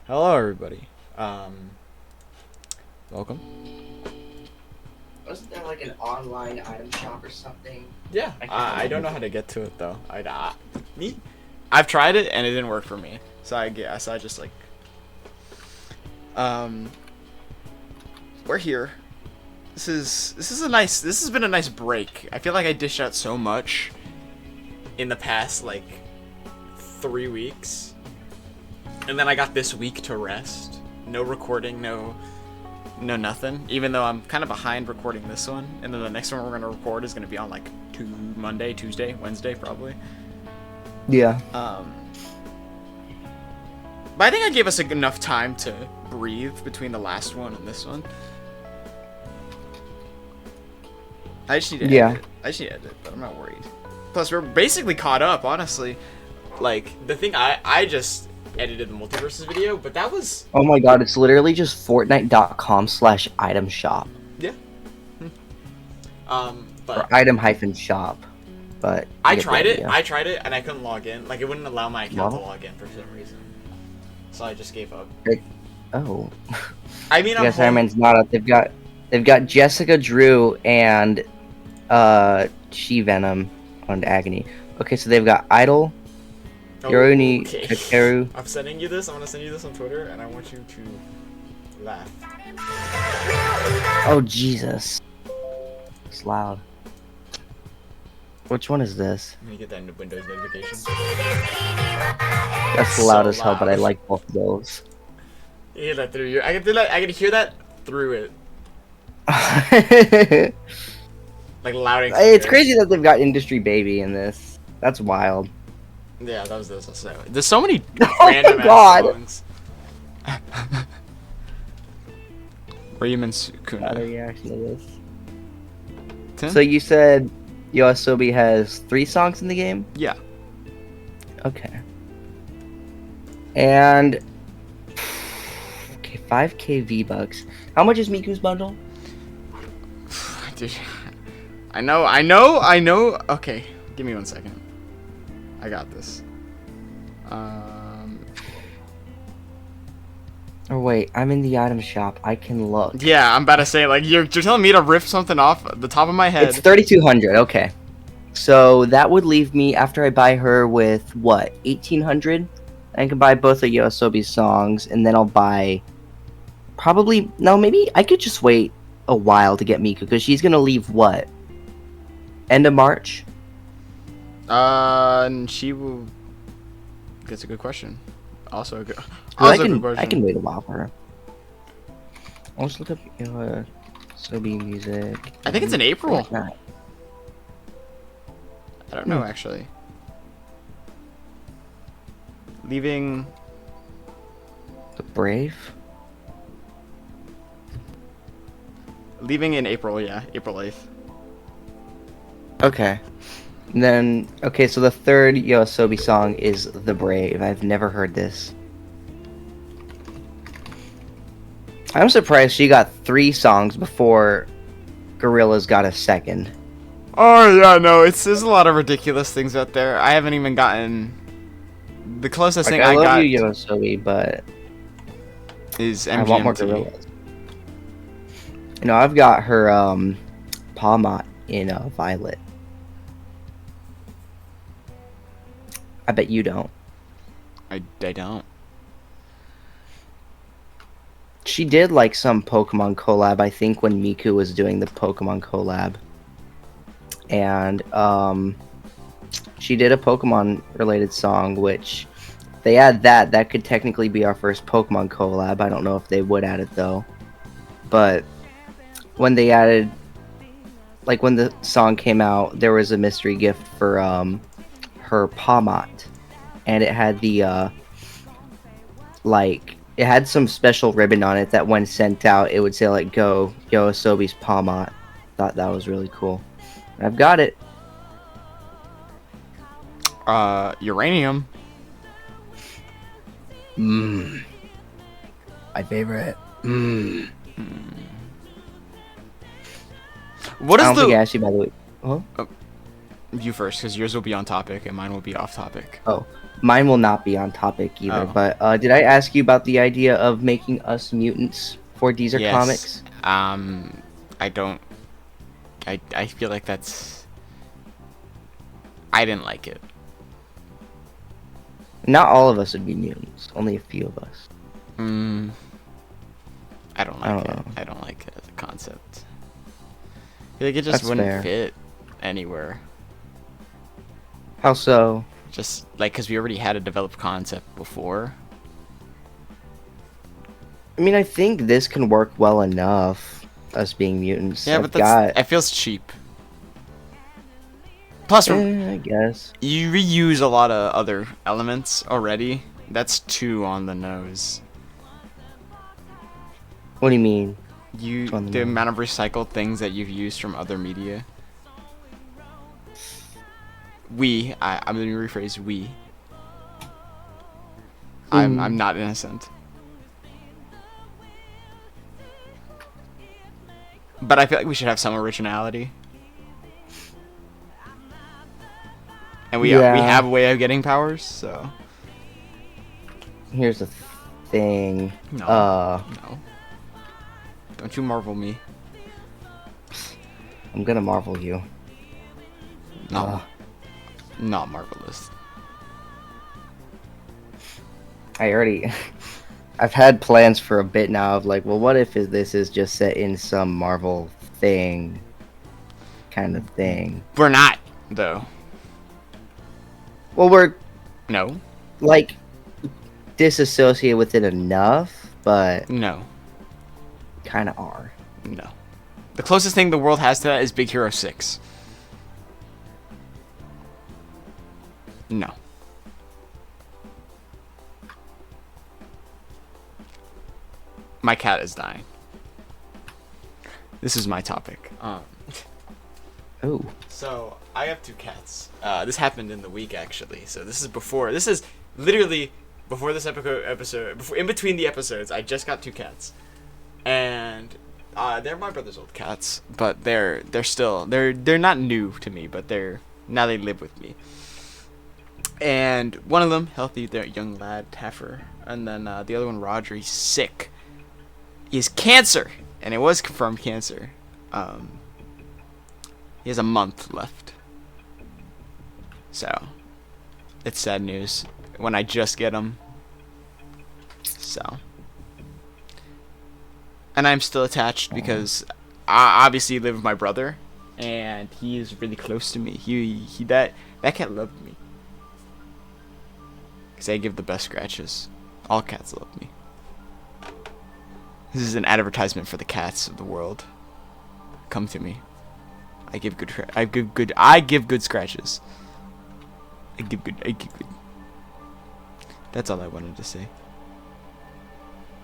Hello, everybody. Welcome. Wasn't there like an online item shop or something? Yeah, I can't I don't remember. know how to get to it though. I've tried it and it didn't work for me. So I guess I just like, um, we're here. This has been a nice break. I feel like I dished out so much in the past like 3 weeks, and then I got this week to rest. No recording, no nothing, even though I'm kind of behind recording this one, and then the next one we're going to record is going to be on like Monday, Tuesday, Wednesday probably. Yeah. But I think I gave us enough time to breathe between the last one and this one. I just need to edit, but I'm not worried. Plus we're basically caught up, honestly. Like the thing I just edited the multiverses video, but that was Oh my god, it's literally just Fortnite.com/item shop. yeah. Or But item hyphen shop. But I tried it, and I couldn't log in. Like, it wouldn't allow my account to What? log in for some reason. So I just gave up. Oh. I mean, I guess Iron Man's not up. They've got Jessica Drew and She Venom on Agony. Okay, so they've got Idol, Yoroni Kakeru. I'm sending you this. I'm gonna send you this on Twitter, and I want you to laugh. Oh Jesus. It's loud. Which one is this? Let me get that into Windows notification. That's So loud as hell, but I loud. like both of those. You hear that through your? I can hear that through it, Hey, like loud and it's clear. crazy that they've got Industry Baby in this. That's wild. Yeah, that was this. Also, there's so many Oh my random ass God. songs. Riven Got a Sukuna. reaction to this. Tim? So you said Yoasobi has 3 songs in the game? Yeah. Okay. And okay, 5k V-Bucks. How much is Miku's bundle? Dude, I know. Okay, give me 1 second. I got this. Or wait, I'm in the item shop. I can look. Yeah, I'm about to say, like, you're telling me to riff something off the top of my head. It's 3,200. Okay. So that would leave me after I buy her with what, 1,800? I can buy both of Yoasobi's songs, and then I'll buy maybe I could just wait a while to get Miku because she's gonna leave what? End of March? And she will. That's a good question. Also a good. 'Cause Also a good question. I can wait a while for her. I'll just look up Yoasobi music. I think it's in April. Fortnite. I don't know actually. Leaving. The Brave? Leaving in April. Yeah, April 8th. Okay. And then, okay, so the third Yoasobi song is The Brave. I've never heard this. I'm surprised she got 3 songs before Gorilla's got a second. Oh yeah, no, there's a lot of ridiculous things out there. I haven't even gotten. The closest Like, thing I I love got you, Yoasobi, but is I want more MGMT. Gorillas. You know, I've got her, Palmot in Violet. I bet you don't. I don't. She did like some Pokemon collab, I think, when Miku was doing the Pokemon collab. And she did a Pokemon related song, which they add that could technically be our first Pokemon collab. I don't know if they would add it though. But when they added, like when the song came out, there was a mystery gift for her Palmot, and it had the it had some special ribbon on it that when sent out, it would say like "Go Yoasobi's Palmot." Thought that was really cool. I've got it. Uranium. Mmm. My favorite. Mmm. What I is don't think I the? asked you, by the way. Huh? You first, because yours will be on topic and mine will be off topic. Oh, mine will not be on topic either. Oh. But did I ask you about the idea of making us mutants for Deezer Yes. Comics? I don't. I feel like that's. I didn't like it. Not all of us would be mutants. Only a few of us. I don't like I don't it. know. I don't like it as a concept. I feel like it just That's wouldn't fair. fit anywhere. How so? Just like because we already had a developed concept before. I mean, I think this can work well enough. Us being mutants. Yeah, I've but that's it feels cheap. Plus, I guess. you reuse a lot of other elements already. That's too on the nose. What do you mean? The amount of recycled things that you've used from other media. I'm gonna rephrase we. I'm not innocent. But I feel like we should have some originality. And we have a way of getting powers, so. Here's the thing. No. Don't you marvel me. I'm gonna marvel you. No. Not marvelous. I've had plans for a bit now of like, well, what if this is just set in some Marvel thing, kind of thing. We're not, though. Well, we're No. like disassociated with it enough, but No. kind of are. No. The closest thing the world has to that is Big Hero 6. No. My cat is dying. This is my topic. Oh. So I have 2 cats. This happened in the week actually. So this is literally before this episode. In between the episodes, I just got 2 cats, and they're my brother's old cats. But they're not new to me, but now they live with me. And one of them, healthy, they're a young lad, Taffer, and then the other one, Roger, he's sick. He has cancer, and it was confirmed cancer. He has a month left. So, it's sad news when I just get him. So. And I'm still attached because I obviously live with my brother, and he is really close to me. That cat loved me. Because I give the best scratches. All cats love me. This is an advertisement for the cats of the world. Come to me. I give good scratches. I give good. That's all I wanted to say.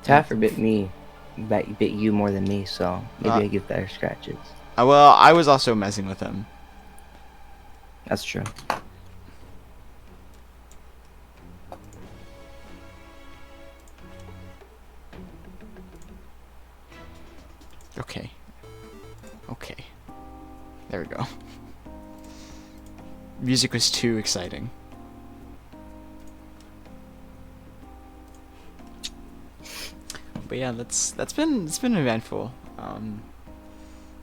Taffer bit me. Bit you more than me, so maybe I give better scratches. Well, I was also messing with him. That's true. Okay. There we go. Music was too exciting. But yeah, it's been eventful.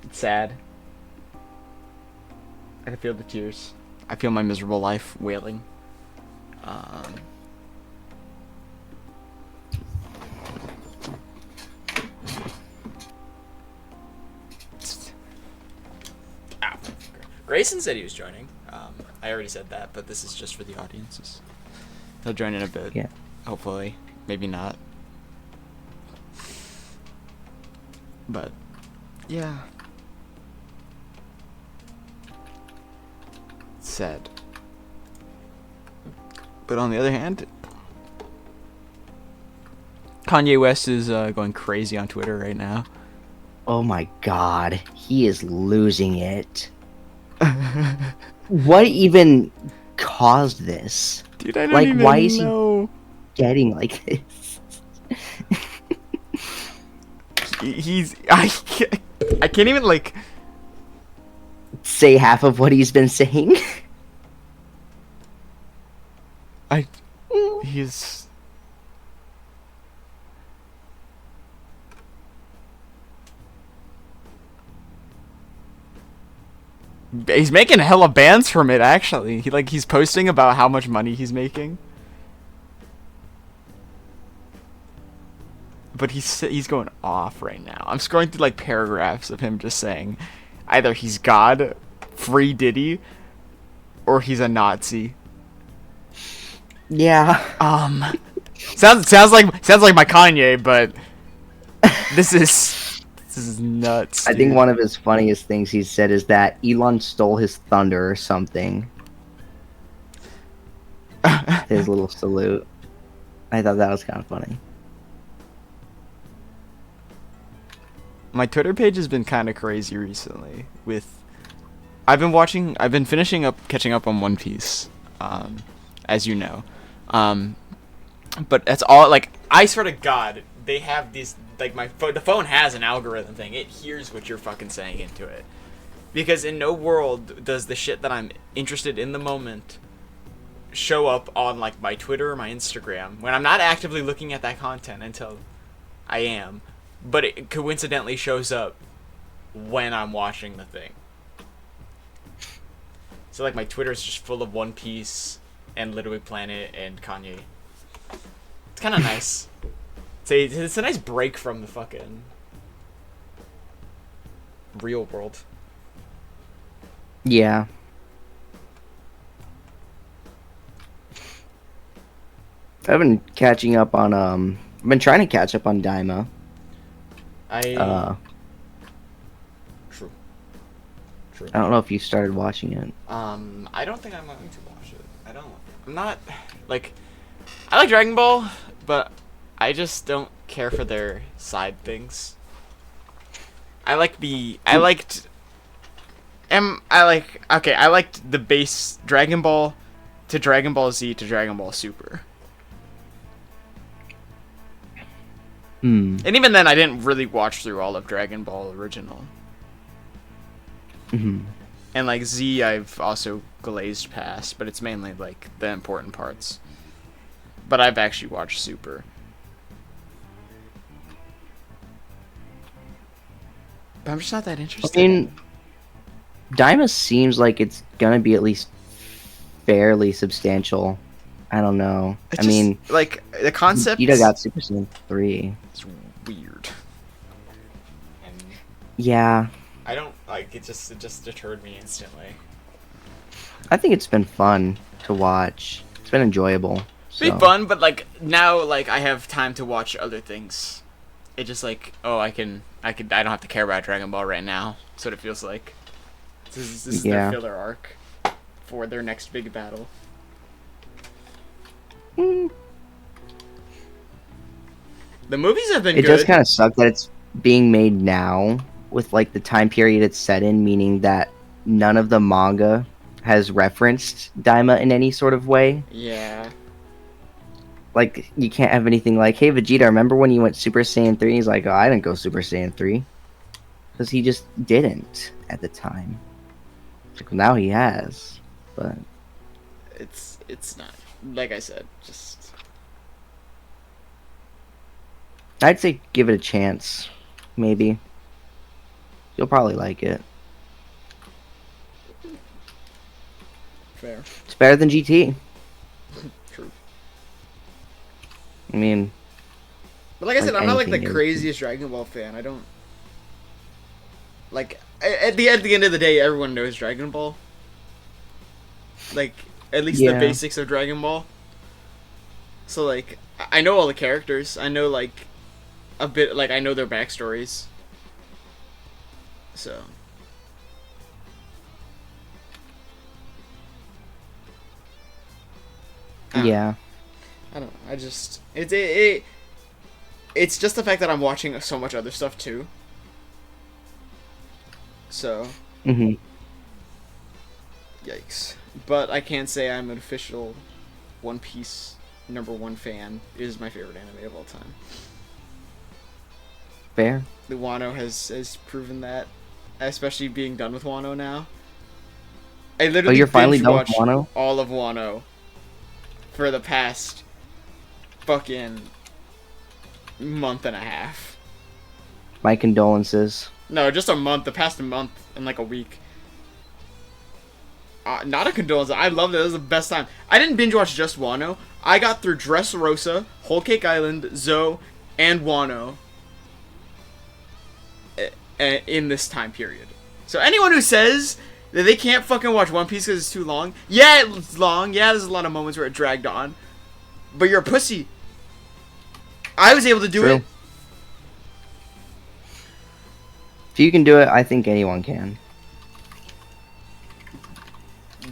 It's sad. I can feel the tears. I feel my miserable life wailing. Grayson said he was joining. I already said that, but this is just for the audiences. He'll join in a bit. Yeah. Hopefully. Maybe not. But, yeah. It's sad. But on the other hand, Kanye West is going crazy on Twitter right now. Oh my god, he is losing it. What even caused this? Dude, I don't Like, even why is know. he getting like this? I can't even like Say half of what he's been saying? He's. He's making hella bands from it, actually. He's posting about how much money he's making. But he's going off right now. I'm scrolling through like paragraphs of him just saying either he's God, free Diddy, or he's a Nazi. Yeah. Sounds like my Kanye, but this is nuts. I think one of his funniest things he said is that Elon stole his thunder or something. His little salute. I thought that was kind of funny. My Twitter page has been kind of crazy recently. I've been catching up on One Piece, as you know, but that's all. Like, I swear to God, they have these. Like, the phone has an algorithm thing. It hears what you're fucking saying into it, because in no world does the shit that I'm interested in the moment show up on like my Twitter or my Instagram when I'm not actively looking at that content until I am. But it coincidentally shows up when I'm watching the thing. So like my Twitter is just full of One Piece and Little Big Planet and Kanye. It's kind of nice. It's a nice break from the fucking real world. Yeah. I've been catching up on I've been trying to catch up on Daima. True. I don't know if you started watching it. I don't think I'm going to watch it. I'm not like, I like Dragon Ball, but I just don't care for their side things. I liked the base Dragon Ball to Dragon Ball Z to Dragon Ball Super. And even then, I didn't really watch through all of Dragon Ball original. Mm-hmm. And like Z, I've also glazed past, but it's mainly like the important parts. But I've actually watched Super. But I'm just not that interested. I mean, Daima seems like it's gonna be at least fairly substantial. I don't know. It's just, mean, like, the concept. Vegeta got Super Saiyan 3. It's weird. And yeah. I don't like it. Just deterred me instantly. I think it's been fun to watch. It's been enjoyable. It's been fun, but like now, like I have time to watch other things. It just like, oh, I don't have to care about Dragon Ball right now. That's what it feels like. This is their filler arc for their next big battle. The movies have been good. It does kind of suck that it's being made now with like the time period it's set in, meaning that none of the manga has referenced Daima in any sort of way. Yeah. Like, you can't have anything like, hey, Vegeta, remember when you went Super Saiyan 3? He's like, oh, I didn't go Super Saiyan 3. Because he just didn't at the time. Like, well, now he has. But it's not. Like I said, just... I'd say give it a chance. Maybe. You'll probably like it. Fair. It's better than GT. True. I mean... But like I said, like I'm not like the anything craziest Dragon Ball fan. I don't... Like, at the end of the day, everyone knows Dragon Ball. Like, at least the basics of Dragon Ball. So, like, I know all the characters. I know, like, a bit, like, I know their backstories. So... Yeah. I don't know. I just... It's just the fact that I'm watching so much other stuff, too. So... Mm-hmm. Yikes. But I can't say I'm an official One Piece #1 fan. It is my favorite anime of all time. Fair. The Wano has proven that. Especially being done with Wano now. I literally you're finally done with binge-watched Wano? all of Wano for the past fucking month and a half. My condolences. No, just a month. The past month and like a week. Not a condolence. I loved it. It was the best time. I didn't binge watch just Wano. I got through Dressrosa, Whole Cake Island, Zoe, and Wano in this time period. So anyone who says that they can't fucking watch One Piece because it's too long, yeah, it's long. Yeah, there's a lot of moments where it dragged on. But you're a pussy. I was able to do it. If you can do it, I think anyone can.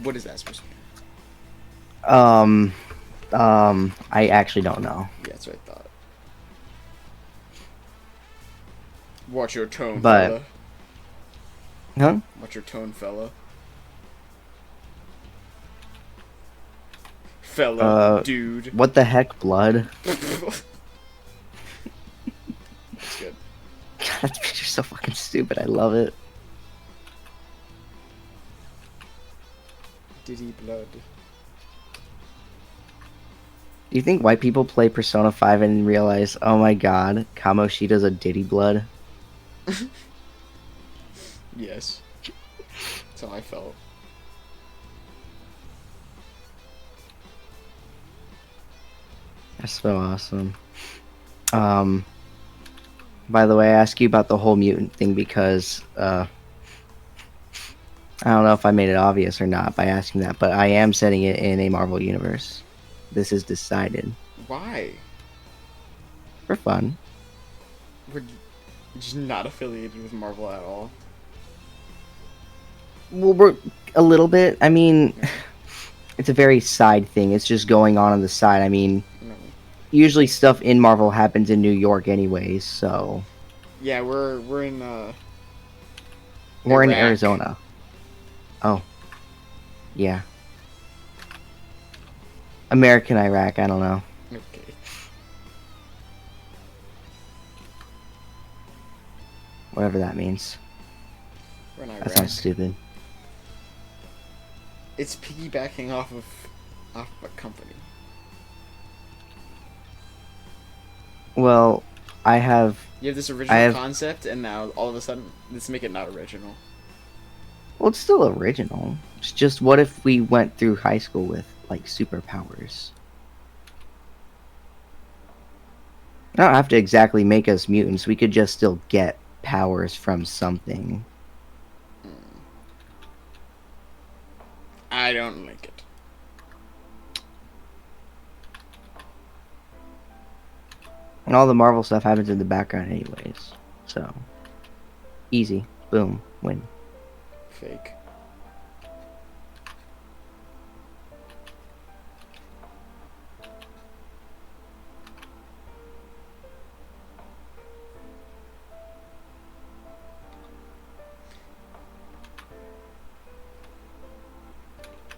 What is that supposed to be? I actually don't know. Yeah, that's what I thought. Watch your tone, But- fella. Huh? Watch your tone, fella. Fella, dude. What the heck, blood? That's good. God, that picture's so fucking stupid. I love it. Diddy blood. Do you think white people play Persona 5 and realize, oh my god, Kamoshida's a Diddy blood? Yes. That's how I felt. That's so awesome. By the way, I asked you about the whole mutant thing because, I don't know if I made it obvious or not by asking that, but I am setting it in a Marvel universe. This is decided. Why? For fun. We're just not affiliated with Marvel at all. Well, we're a little bit. I mean, it's a very side thing. It's just going on the side. I mean, No. usually stuff in Marvel happens in New York anyways, so... Yeah, we're in We're in Iraq. Arizona. Oh. Yeah. American Iraq, I don't know. Okay. Whatever that means. We're in Iraq. That sounds stupid. It's piggybacking off of a company. Well, I have... You have this original have- concept, and now all of a sudden, let's make it not original. Well, it's still original. It's just, what if we went through high school with, like, superpowers? I don't have to exactly make us mutants. We could just still get powers from something. I don't like it. And all the Marvel stuff happens in the background anyways. So, easy. Boom. Win. Fake.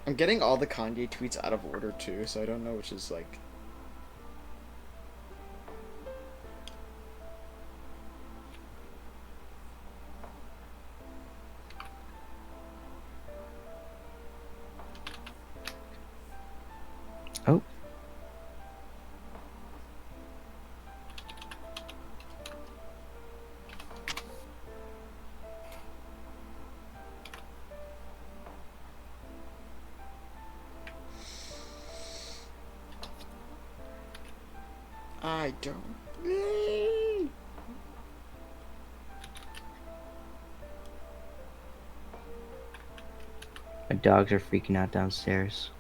I'm getting all the Kanye tweets out of order too, so I don't know which is like. Oh. I don't. My dogs are freaking out downstairs.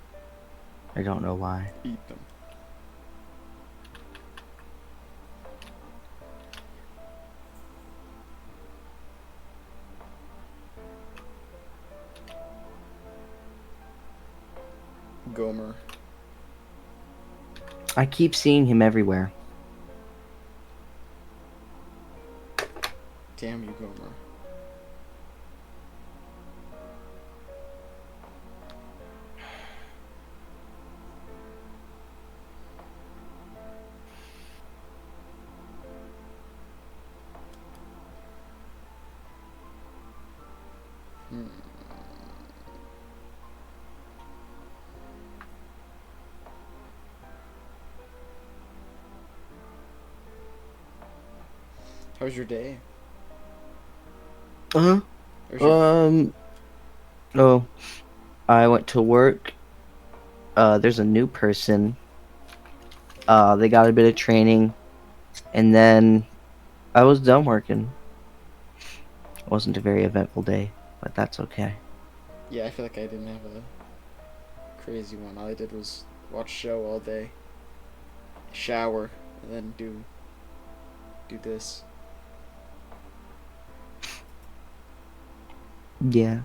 I don't know why. Eat them. Gomer. I keep seeing him everywhere. Damn you, Gomer. How was your day? Uh How was huh. Oh, I went to work. There's a new person. They got a bit of training, and then I was done working. It wasn't a very eventful day, but that's okay. Yeah, I feel like I didn't have a crazy one. All I did was watch show all day, shower, and then do this. Yeah.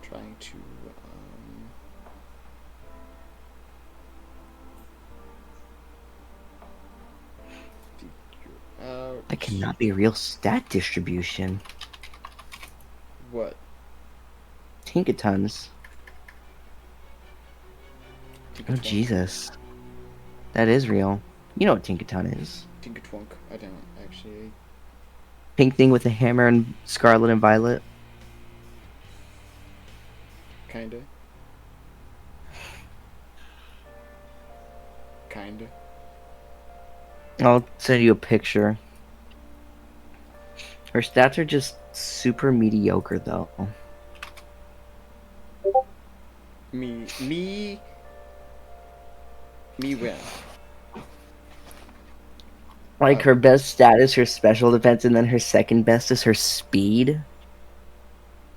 Trying to figure out That cannot be real stat distribution. what Tinkatons. Oh, Tinkertwunk. Jesus. That is real. You know what Tinkaton is. Tinkertwunk. I don't actually. Pink thing with a hammer and scarlet and violet. Kinda. Kinda. I'll send you a picture. Her stats are just super mediocre, though. Me win. Like, her best stat is her special defense, and then her second best is her speed.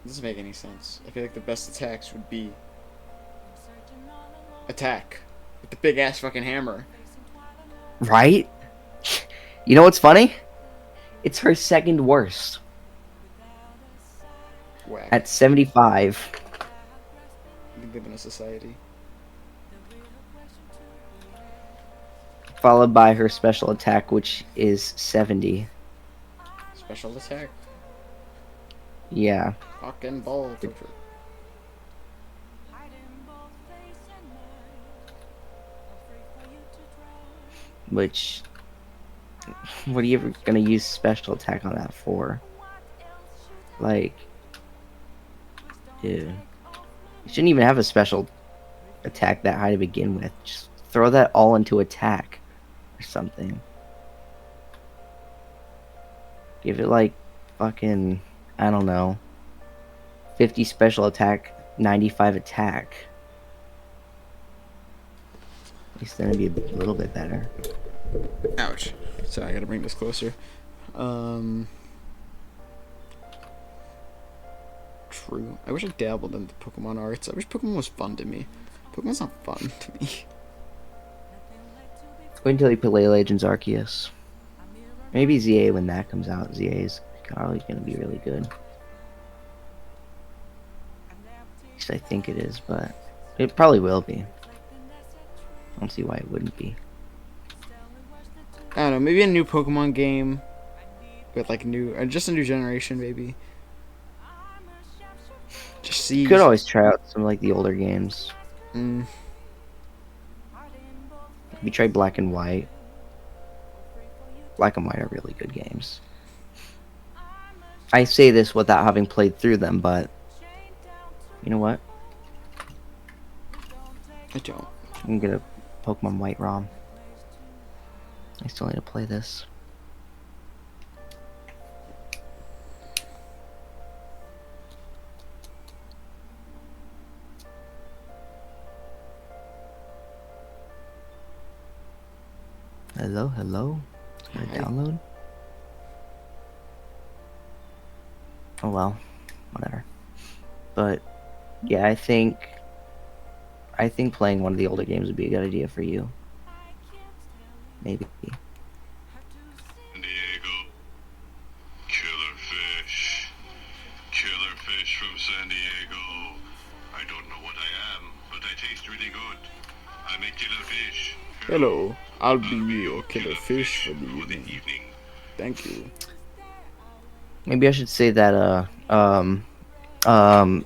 Doesn't make any sense. I feel like the best attacks would be attack with the big ass fucking hammer. Right? You know what's funny? It's her second worst. Whack. At 75. We live in a society. Followed by her special attack, which is 70. Special attack. Yeah. Fucking ball. Which... What are you ever gonna use special attack on that for? Like... Dude. You shouldn't even have a special attack that high to begin with. Just throw that all into attack. Or something. Give it like... Fucking... I don't know. 50 special attack, 95 attack. At least then it'd be a little bit better. Ouch. So I gotta bring this closer. True. I wish I dabbled in the Pokemon arts. I wish Pokemon was fun to me. Pokemon's not fun to me. Wait until you play Legends Arceus. Maybe ZA when that comes out. ZA is probably gonna be really good. At least I think it is, but it probably will be. I don't see why it wouldn't be. I don't know. Maybe a new Pokemon game with like just a new generation, maybe. Just see. You could always try out some like the older games. Mm. Maybe try Black and White. Black and White are really good games. I say this without having played through them, but you know what? I don't. I can get a Pokemon White ROM. I still need to play this. Hello, hello. Gonna Hi. download. Oh well, whatever. But yeah, I think playing one of the older games would be a good idea for you. Maybe. Diego. Killer fish. Killer fish from San Diego. I don't know what I am, but I taste really good. I'm a killer fish. Hello. I'll be your killer fish for the evening. Thank you. Maybe I should say that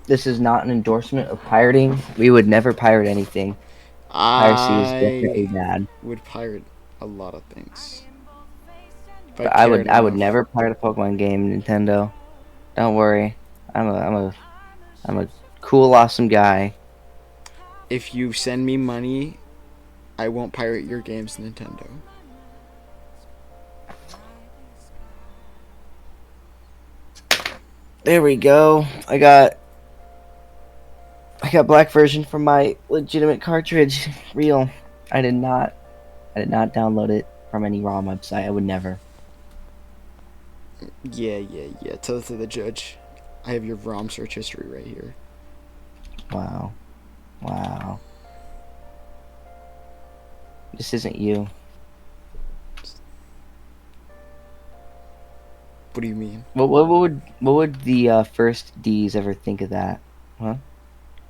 this is not an endorsement of pirating. We would never pirate anything. Piracy is definitely I bad. would pirate a lot of things. If But I would cared enough. never pirate a Pokemon game, Nintendo. Don't worry. I'm a cool, awesome guy. If you send me money, I won't pirate your games, Nintendo. There we go. I got black version from my legitimate cartridge. Real. I did not download it from any ROM website. I would never. Yeah. Tell it to the judge. I have your ROM search history right here. Wow. This isn't you. What do you mean? What would the first D's ever think of that? Huh?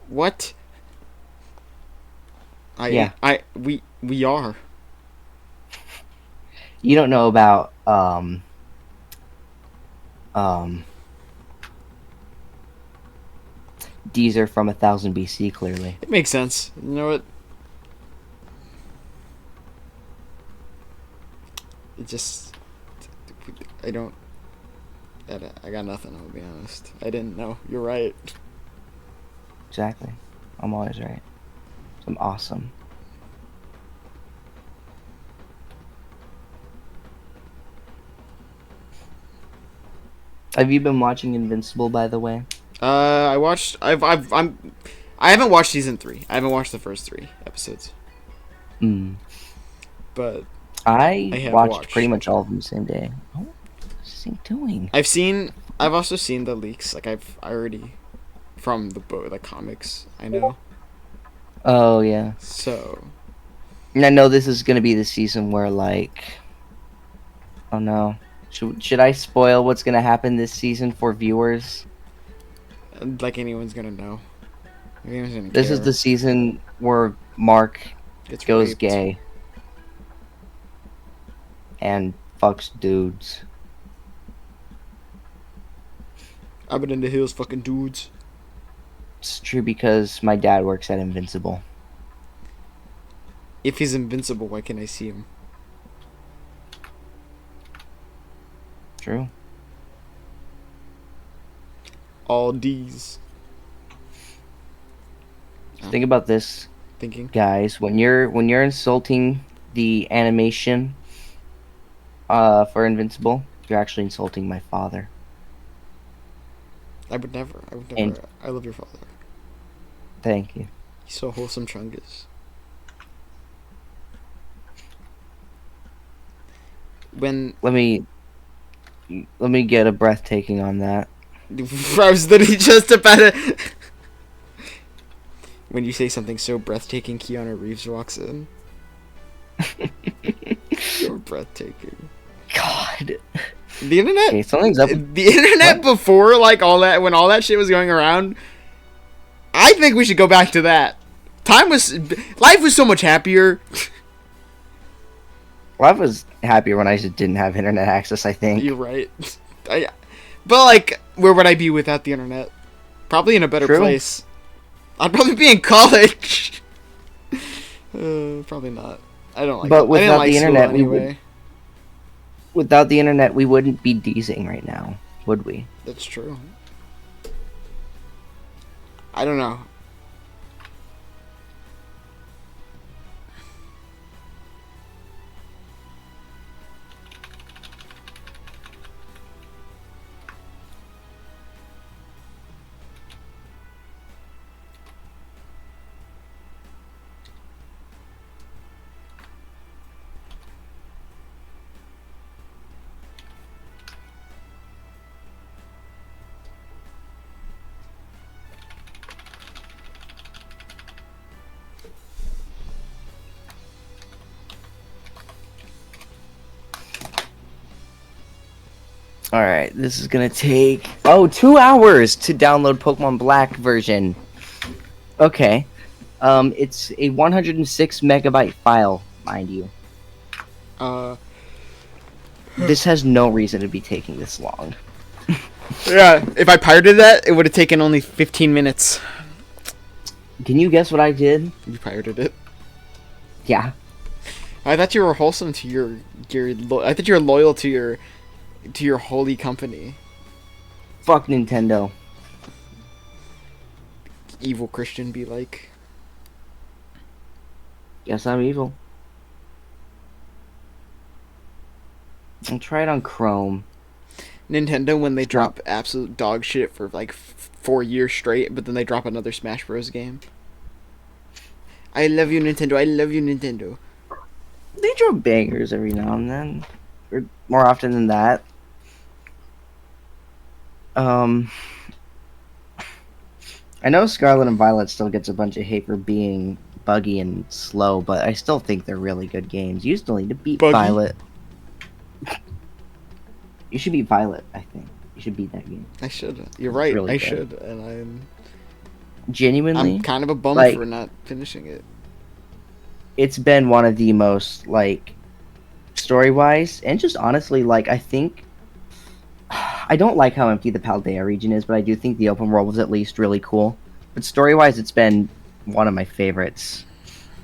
What? Yeah. We are. You don't know about Deezer from 1000 BC, clearly. It makes sense. You know what? It just... I got nothing, I'll be honest. I didn't know. You're right. Exactly. I'm always right. I'm awesome. Have you been watching Invincible, by the way? I haven't watched season 3. I haven't watched the first 3 episodes. But I have watched pretty much all of them the same day. Oh, what's this thing doing? I've also seen the leaks. Like I already from the book, the comics. I know. Oh yeah. So. And I know this is gonna be the season where oh no, should I spoil what's gonna happen this season for viewers? Like anyone's gonna know. Anyone's gonna This care. is the season where Mark goes raped. gay and fucks dudes. I've been in the hills fucking dudes. It's true because my dad works at Invincible. If he's invincible, why can't I see him? True. All D's. Think about this, Thinking. guys. When you're insulting the animation for Invincible, you're actually insulting my father. I would never. And- I love your father. Thank you. He's so wholesome, Chungus. When Let me get a breathtaking on that. I was literally just about to. When you say something so breathtaking, Keanu Reeves walks in. You're breathtaking. God. The internet. Okay, something's up. The internet before, like all that, when all that shit was going around. I think we should go back to that. Life was so much happier. Well, I was happier when I just didn't have internet access, I think. You're right. But like, where would I be without the internet? Probably in a better True. place. I'd probably be in college. Probably not. I don't like. But I didn't without like the school internet, anyway. Without the internet, we wouldn't be deezing right now, would we? That's true. I don't know. Alright, this is gonna take 2 hours to download Pokemon Black version. Okay. It's a 106 megabyte file, mind you. This has no reason to be taking this long. Yeah, if I pirated that, it would have taken only 15 minutes. Can you guess what I did? You pirated it. Yeah. I thought you were wholesome to your I thought you were loyal to your holy company. Fuck Nintendo. Evil Christian be like. Guess I'm evil. I'll try it on Chrome. Nintendo when they drop absolute dog shit for like 4 years straight, but then they drop another Smash Bros. Game. I love you, Nintendo. I love you, Nintendo. They drop bangers every now and then, or more often than that. I know Scarlet and Violet still gets a bunch of hate for being buggy and slow, but I still think they're really good games. You still need to beat Buggy? Violet. You should beat Violet, I think. You should beat that game. I should. You're right. really I good. should, and Genuinely, I'm kind of a bummer like- for not finishing it. it's been one of the most, like, story-wise, and just honestly, like, I think... I don't like how empty the Paldea region is, but I do think the open world was at least really cool. But story-wise, it's been one of my favorites.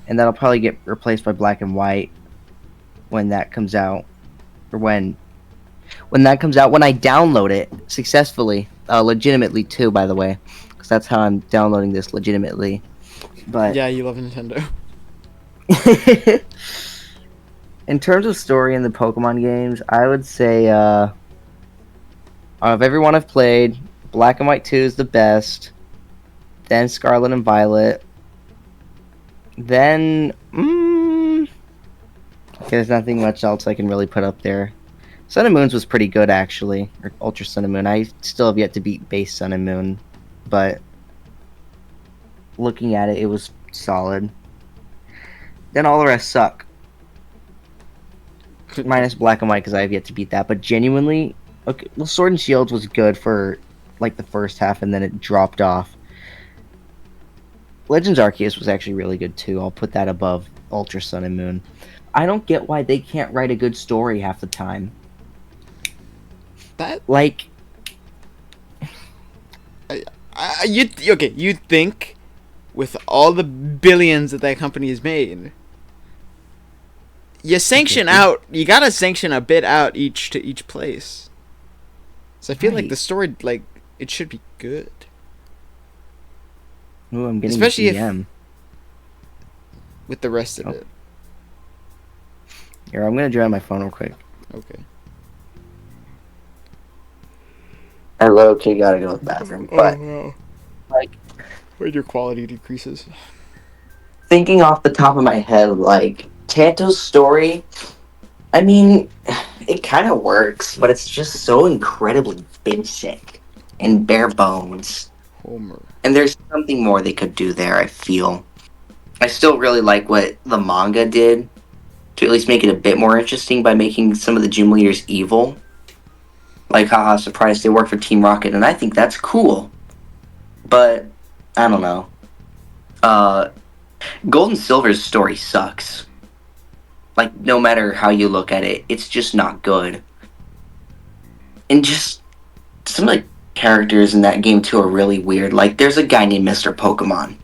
And that'll probably get replaced by Black and White when that comes out. Or when that comes out, when I download it successfully. Legitimately, too, by the way. Because that's how I'm downloading this, legitimately. But... Yeah, you love Nintendo. in terms of story in the Pokemon games, I would say, of everyone I've played, Black and White 2 is the best. Then Scarlet and Violet. Then, there's nothing much else I can really put up there. Sun and Moon's was pretty good, actually. Or Ultra Sun and Moon. I still have yet to beat base Sun and Moon. But, looking at it, it was solid. Then all the rest suck. Minus Black and White, because I have yet to beat that. But genuinely, okay, well, Sword and Shield was good for, like, the first half, and then it dropped off. Legends Arceus was actually really good, too. I'll put that above Ultra Sun and Moon. I don't get why they can't write a good story half the time. That Like, you'd think with all the billions that company has made, you sanction out. You gotta sanction a bit out each to each place. So I feel like Right. the story, like, it should be good. ooh, I'm getting Especially a DM. With the rest of Oh. it. Here, I'm gonna join my phone real quick. Okay. I low-key gotta go to the bathroom, but, no. like, When your quality decreases. thinking off the top of my head, like, Kanto's story, I mean, it kind of works, but it's just so incredibly basic and bare bones. Homer. And there's something more they could do there, I feel. I still really like what the manga did to at least make it a bit more interesting by making some of the gym leaders evil. Like, haha, surprise, they work for Team Rocket, and I think that's cool. But, I don't know. Gold and Silver's story sucks. Like, no matter how you look at it, it's just not good. And just, some of the characters in that game, too, are really weird. Like, there's a guy named Mr. Pokemon.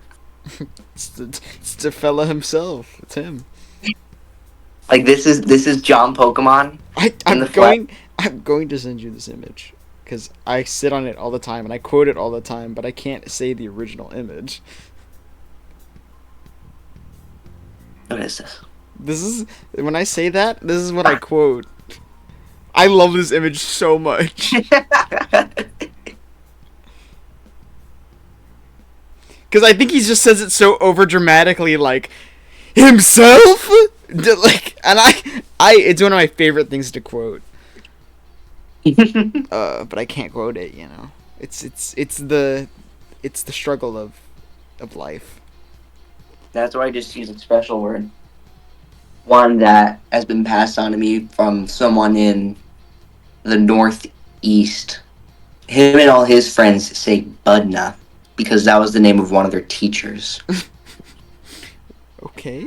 It's the fella himself. It's him. Like, this is John Pokemon. I'm the going to send you this image because I sit on it all the time and I quote it all the time, but I can't say the original image. What is this? This is when I say that. This is what I quote. I love this image so much because I think he just says it so over dramatically, like himself. Like, and it's one of my favorite things to quote. But I can't quote it. You know, it's the struggle of life. That's why I just use a special word. One that has been passed on to me from someone in the Northeast. Him and all his friends say Budna because that was the name of one of their teachers. Okay.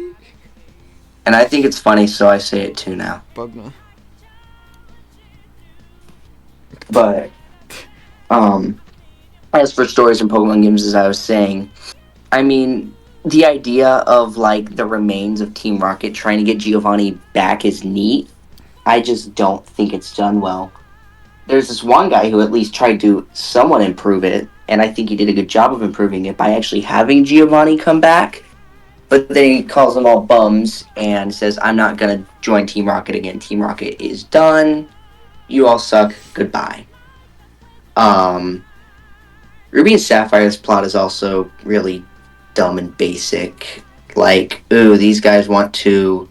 And I think it's funny, so I say it too now. Bugna. But, as for stories in Pokemon games, as I was saying, I mean, the idea of, like, the remains of Team Rocket trying to get Giovanni back is neat. I just don't think it's done well. There's this one guy who at least tried to somewhat improve it, and I think he did a good job of improving it by actually having Giovanni come back. But then he calls them all bums and says, I'm not going to join Team Rocket again. Team Rocket is done. You all suck. Goodbye. Um, Ruby and Sapphire's plot is also really dumb and basic. Like, ooh, these guys want to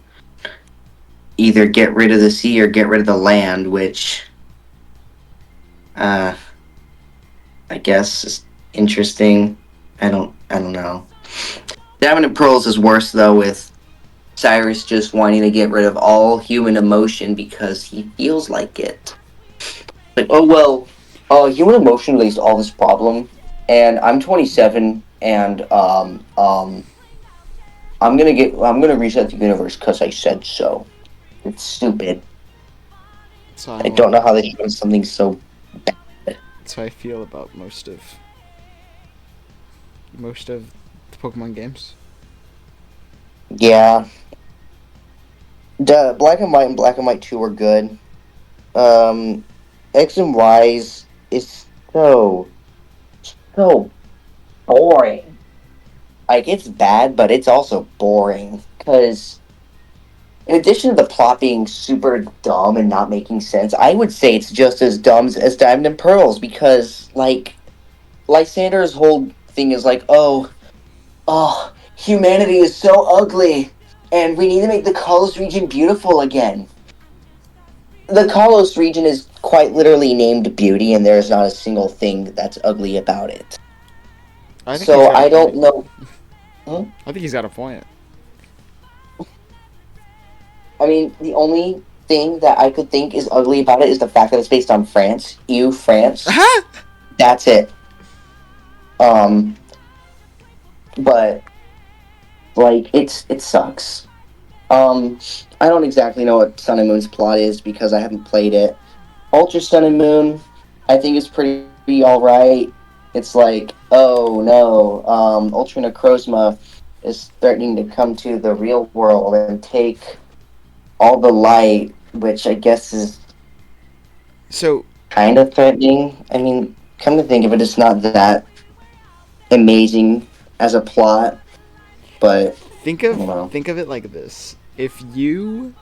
either get rid of the sea or get rid of the land, which, uh, I guess is interesting. I don't know. Diamond and Pearls is worse though, with Cyrus just wanting to get rid of all human emotion because he feels like it. Like, oh well, human emotion leads to all this problem, and I'm 27, and I'm gonna reset the universe because I said so. It's stupid. So I don't know how they show something so bad. That's how I feel about most of the Pokemon games. Yeah, the Black and White 2 were good. Um, X and Y's is so boring. Like, it's bad, but it's also boring because in addition to the plot being super dumb and not making sense, I would say it's just as dumb as Diamond and Pearls because, like, Lysander's whole thing is like, humanity is so ugly, and we need to make the Kalos region beautiful again. The Kalos region is quite literally named Beauty, and there's not a single thing that's ugly about it. I think So I don't know. I think he's got a point. I mean, the only thing that I could think is ugly about it is the fact that it's based on France. Ew, France. That's it. But like, it sucks. I don't exactly know what Sun and Moon's plot is because I haven't played it. Ultra Sun and Moon, I think is pretty alright. It's like, oh no, Ultra Necrozma is threatening to come to the real world and take all the light, which I guess is So kind of threatening. I mean, come to think of it, it's not that amazing as a plot, but think of it like this: if you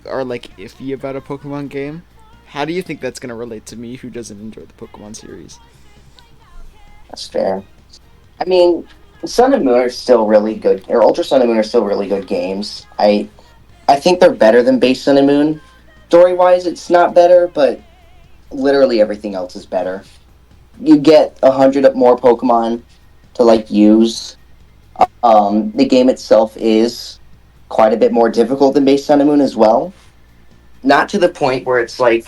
are like iffy about a Pokemon game, how do you think that's gonna relate to me, who doesn't enjoy the Pokemon series? that's fair. I mean, Sun and Moon are still really good, or Ultra Sun and Moon are still really good games. I think they're better than Base Sun and Moon. Story-wise, it's not better, but literally everything else is better. You get 100 more Pokemon to, like, use. The game itself is quite a bit more difficult than Base Sun and Moon as well. Not to the point where it's, like,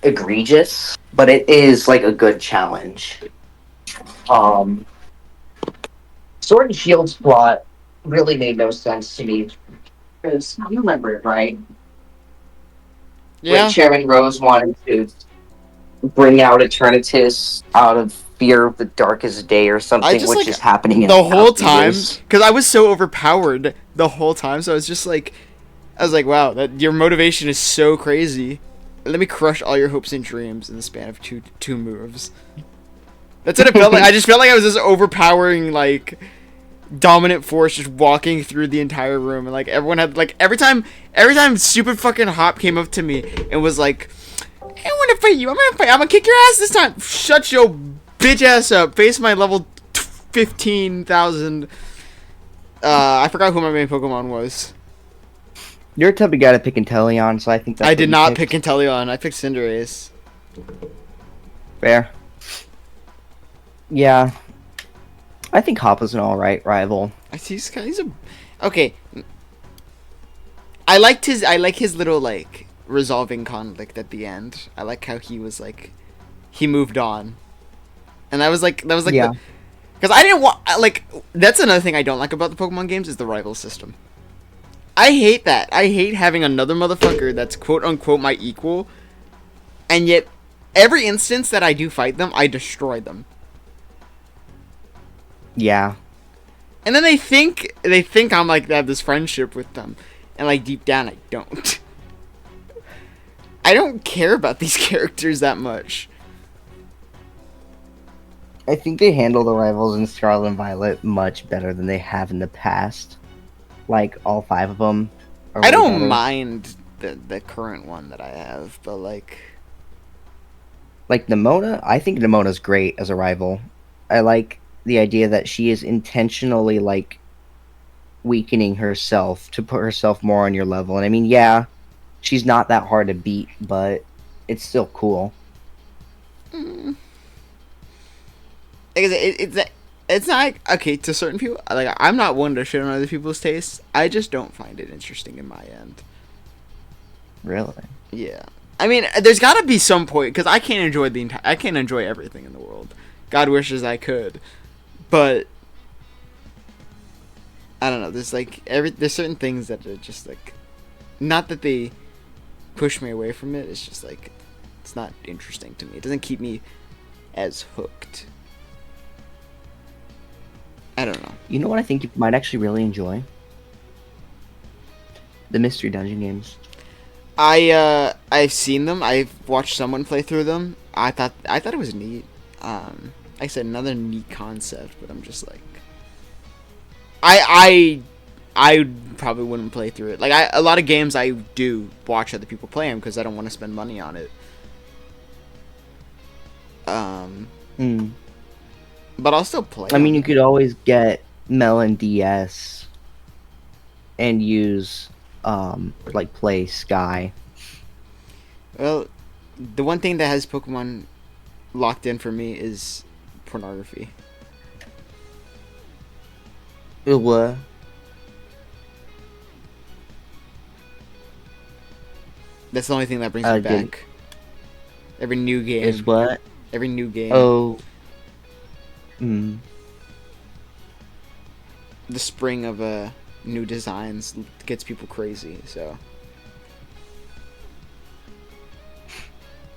egregious, but it is, like, a good challenge. Sword and Shield's plot really made no sense to me. Because you remember it, right? Yeah. When Chairman Rose wanted to bring out Eternatus out of fear of the darkest day or something, which is happening in the whole time, years. because I was so overpowered the whole time. So I was like, wow, that your motivation is so crazy. Let me crush all your hopes and dreams in the span of two moves. That's what it felt like. I just felt like I was this overpowering, like, dominant force just walking through the entire room, and like everyone had, like, every time stupid fucking Hop came up to me and was like, I want to fight you. I'm gonna kick your ass this time. Shut your bitch ass up. Face my level 15,000. I forgot who my main Pokemon was. You're a type of guy to pick Inteleon, so I think that's I did not pick Inteleon. I picked Cinderace. Fair. Yeah. I think Hop is an alright rival. He's a... Okay. I like his little, like, resolving conflict at the end. I like how he was, like, he moved on. And that was like yeah. Because I didn't want, like, that's another thing I don't like about the Pokemon games is the rival system. I hate that. I hate having another motherfucker that's quote-unquote my equal, and yet every instance that I do fight them, I destroy them. Yeah. And then they think I'm like, they have this friendship with them, and like deep down I don't. I don't care about these characters that much. I think they handle the rivals in Scarlet and Violet much better than they have in the past. Like, all 5 of them. I don't mind the current one that I have, but like, Like Nimona, I think Nimona's great as a rival. I like the idea that she is intentionally like weakening herself to put herself more on your level. And I mean, yeah, she's not that hard to beat, but it's still cool. It's not like, okay, to certain people, like, I'm not one to shit on other people's tastes. I just don't find it interesting in my end. Really? Yeah. I mean, there's got to be some point, because I can't enjoy everything in the world. God wishes I could. But I don't know, there's certain things that are just like, not that they push me away from it, it's just like, it's not interesting to me. It doesn't keep me as hooked. I don't know. You know what I think you might actually really enjoy? The Mystery Dungeon games. I've seen them. I've watched someone play through them. I thought it was neat. Like I said, another neat concept, but I'm just like, I probably wouldn't play through it. Like a lot of games I do watch other people play them because I don't want to spend money on it. But I'll still play. I mean, you could always get Melon DS and use like play Sky. Well, the one thing that has Pokemon locked in for me is pornography. What? That's the only thing that brings me back. Every new game. Is what? Every new game. Oh. The spring of new designs gets people crazy, so.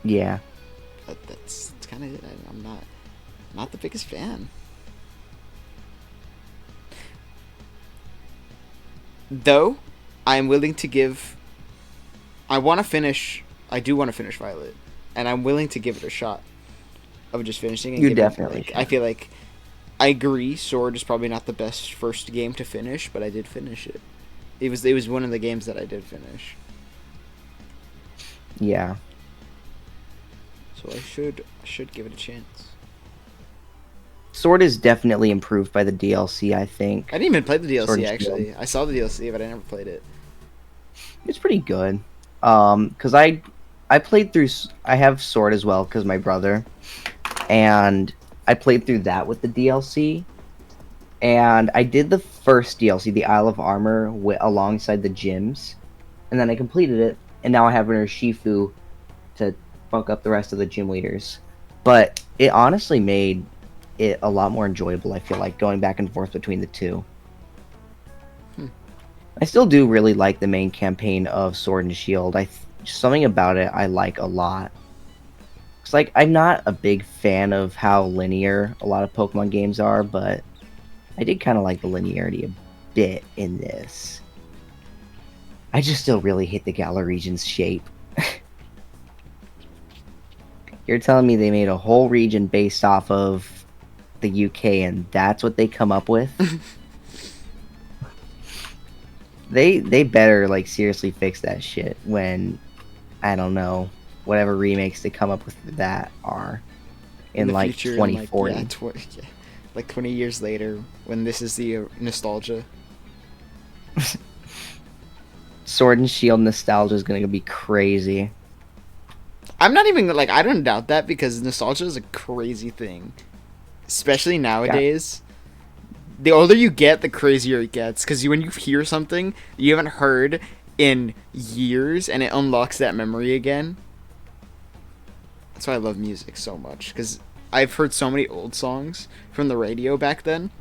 Yeah. But that's kind of it. I'm not the biggest fan. Though, I'm willing to give. I do want to finish Violet, and I'm willing to give it a shot of just finishing. And You definitely I feel like I agree. Sword is probably not the best first game to finish, but I did finish it. It was one of the games that I did finish. Yeah. So I should give it a chance. Sword is definitely improved by the DLC, I think. I didn't even play the Sword DLC and actually. Shield. I saw the DLC, but I never played it. It's pretty good. Cause I played through. I have Sword as well, cause my brother, and I played through that with the DLC, and I did the first DLC, the Isle of Armor, alongside the gyms, and then I completed it, and now I have an Urshifu to fuck up the rest of the gym leaders. But it honestly made it a lot more enjoyable, I feel like, going back and forth between the two. I still do really like the main campaign of Sword and Shield. Something about it I like a lot. It's like, I'm not a big fan of how linear a lot of Pokemon games are, but I did kind of like the linearity a bit in this. I just still really hate the Galar region's shape. You're telling me they made a whole region based off of the UK and that's what they come up with? They better, like, seriously fix that shit when, I don't know, whatever remakes they come up with that are in like, future, 2040. Like 20 years later, when this is the nostalgia. Sword and Shield nostalgia is gonna be crazy. I'm not even, like, I don't doubt that, because nostalgia is a crazy thing. Especially nowadays. The older you get, the crazier it gets. Because when you hear something you haven't heard in years, and it unlocks that memory again. That's why I love music so much. Because I've heard so many old songs from the radio back then.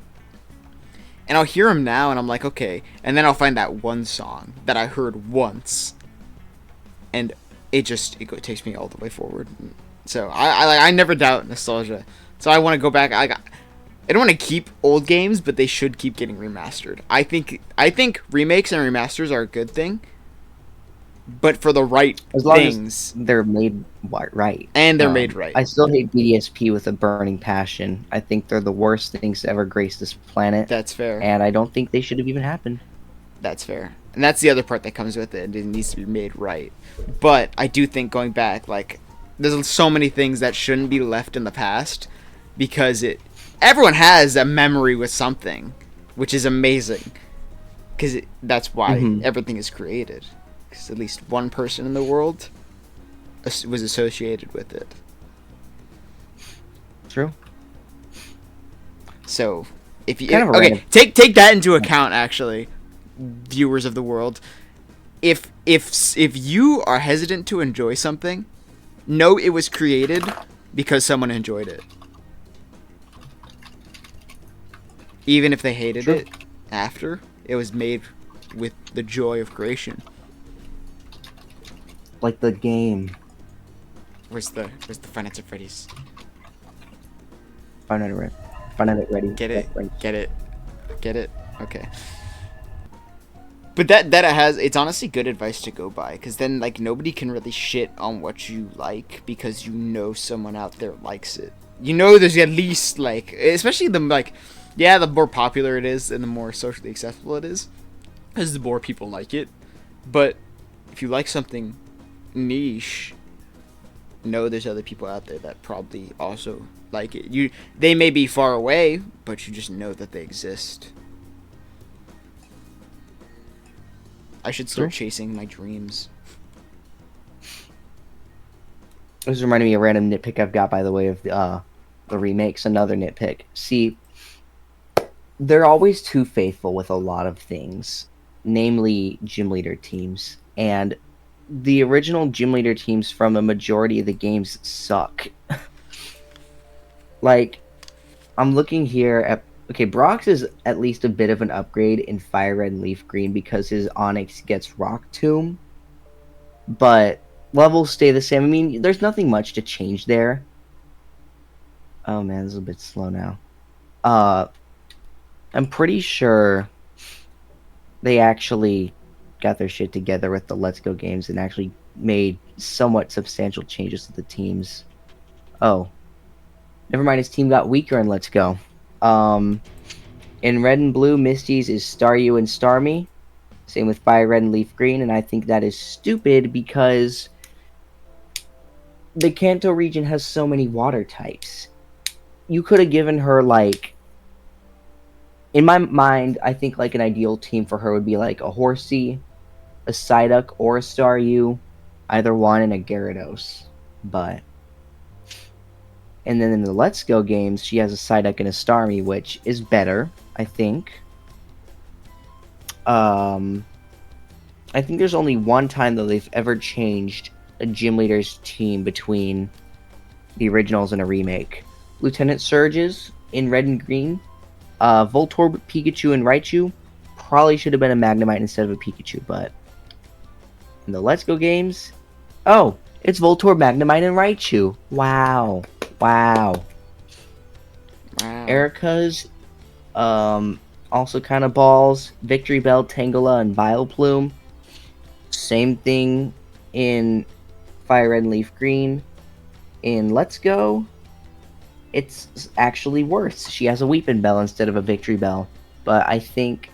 And I'll hear them now, and I'm like, okay. And then I'll find that one song that I heard once. And it takes me all the way forward. So I never doubt nostalgia. So I want to go back. I don't want to keep old games, but they should keep getting remastered. I think remakes and remasters are a good thing, but for the right as long things, as they're made right. And they're made right. I still hate BDSP with a burning passion. I think they're the worst things to ever grace this planet. That's fair. And I don't think they should have even happened. That's fair. And that's the other part that comes with it. It needs to be made right. But I do think going back, like, There's so many things that shouldn't be left in the past because everyone has a memory with something, which is amazing. Because that's why everything is created. Because at least one person in the world was associated with it. True. So, if you Kind of a okay, random- take that into account, actually, viewers of the world. If you are hesitant to enjoy something, know it was created because someone enjoyed it. Even if they hated True. it after, it was made with the joy of creation. Like the game. Where's the Five Nights at Freddy's? Find it ready. Get it? Right. Get it? Get it? Okay. But it's honestly good advice to go by, because then like nobody can really shit on what you like because you know someone out there likes it. You know there's at least like, especially the like, yeah, the more popular it is and the more socially acceptable it is, because the more people like it. But if you like something niche, know there's other people out there that probably also like it. They may be far away, but you just know that they exist. I should start chasing my dreams. This reminded me of a random nitpick I've got, by the way, of the remakes. Another nitpick. See, they're always too faithful with a lot of things, namely gym leader teams. And the original gym leader teams from a majority of the games suck. Like, I'm looking here at... Okay, Brock's is at least a bit of an upgrade in Fire Red and Leaf Green because his Onyx gets Rock Tomb. But levels stay the same. I mean, there's nothing much to change there. Oh man, this is a bit slow now. I'm pretty sure they actually got their shit together with the Let's Go games and actually made somewhat substantial changes to the teams. Oh. Never mind, his team got weaker in Let's Go. In Red and Blue, Misty's is Staryu and Starmie. Same with Fire Red and Leaf Green, and I think that is stupid because the Kanto region has so many water types. You could have given her, like... In my mind, I think like an ideal team for her would be like a Horsey, a Psyduck, or a Staryu. Either one, and a Gyarados. But... And then in the Let's Go games, she has a Psyduck and a Starmie, which is better, I think. I think there's only one time, though, they've ever changed a gym leader's team between the originals and a remake. Lieutenant Surge's in Red and Green. Voltorb, Pikachu, and Raichu probably should have been a Magnemite instead of a Pikachu, but... In the Let's Go games... Oh! It's Voltorb, Magnemite, and Raichu! Wow! Wow. Erica's, also kind of balls. Victory Bell, Tangela, and Vileplume. Same thing in Fire Red and Leaf Green. In Let's Go, it's actually worse. She has a Weepin' Bell instead of a Victory Bell. But I think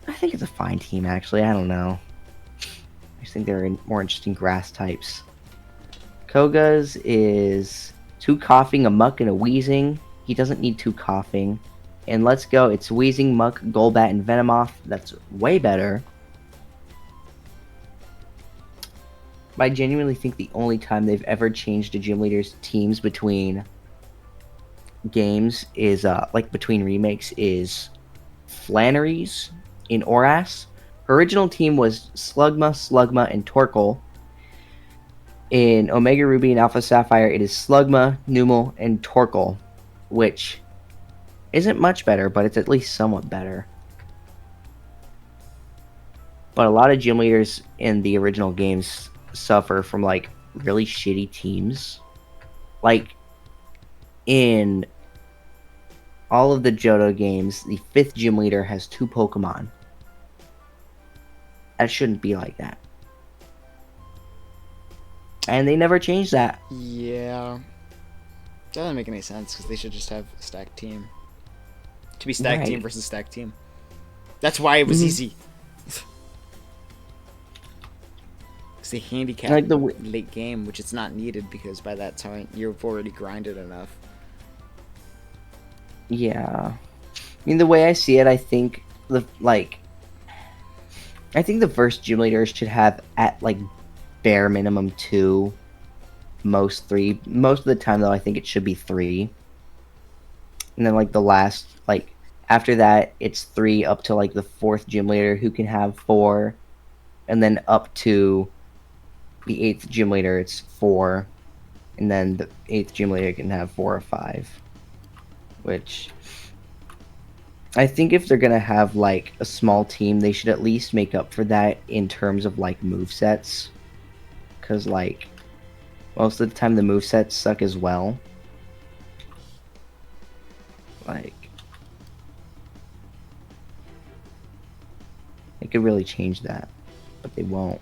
it's a fine team, actually. I don't know. I just think they're more interesting grass types. Koga's is 2 Coughing, a Muck, and a Wheezing. He doesn't need 2 Coughing. And Let's Go, it's Wheezing, Muck, Golbat, and Venomoth. That's way better. But I genuinely think the only time they've ever changed a gym leader's teams between games is, like between remakes, is Flannery's in Oras. Her original team was Slugma, and Torkoal. In Omega Ruby and Alpha Sapphire, it is Slugma, Numel, and Torkoal, which isn't much better, but it's at least somewhat better. But a lot of gym leaders in the original games suffer from, like, really shitty teams. Like, in all of the Johto games, the 5th gym leader has 2 Pokemon. That shouldn't be like that. And they never changed that. Yeah. That doesn't make any sense, because they should just have a stacked team. To be stacked team versus stacked team. That's why it was easy. It's a handicap Like late game, which it's not needed because by that time you've already grinded enough. Yeah. I mean, the way I see it, I think the first gym leader should have at like bare minimum 2, most 3. Most of the time, though, I think it should be 3. And then like the last, like after that, it's 3 up to like the 4th gym leader who can have 4, and then up to the 8th gym leader, it's 4, and then the 8th gym leader can have 4 or 5. Which I think if they're gonna have like a small team, they should at least make up for that in terms of like movesets. Cause like most of the time the movesets suck as well. Like they could really change that, but they won't,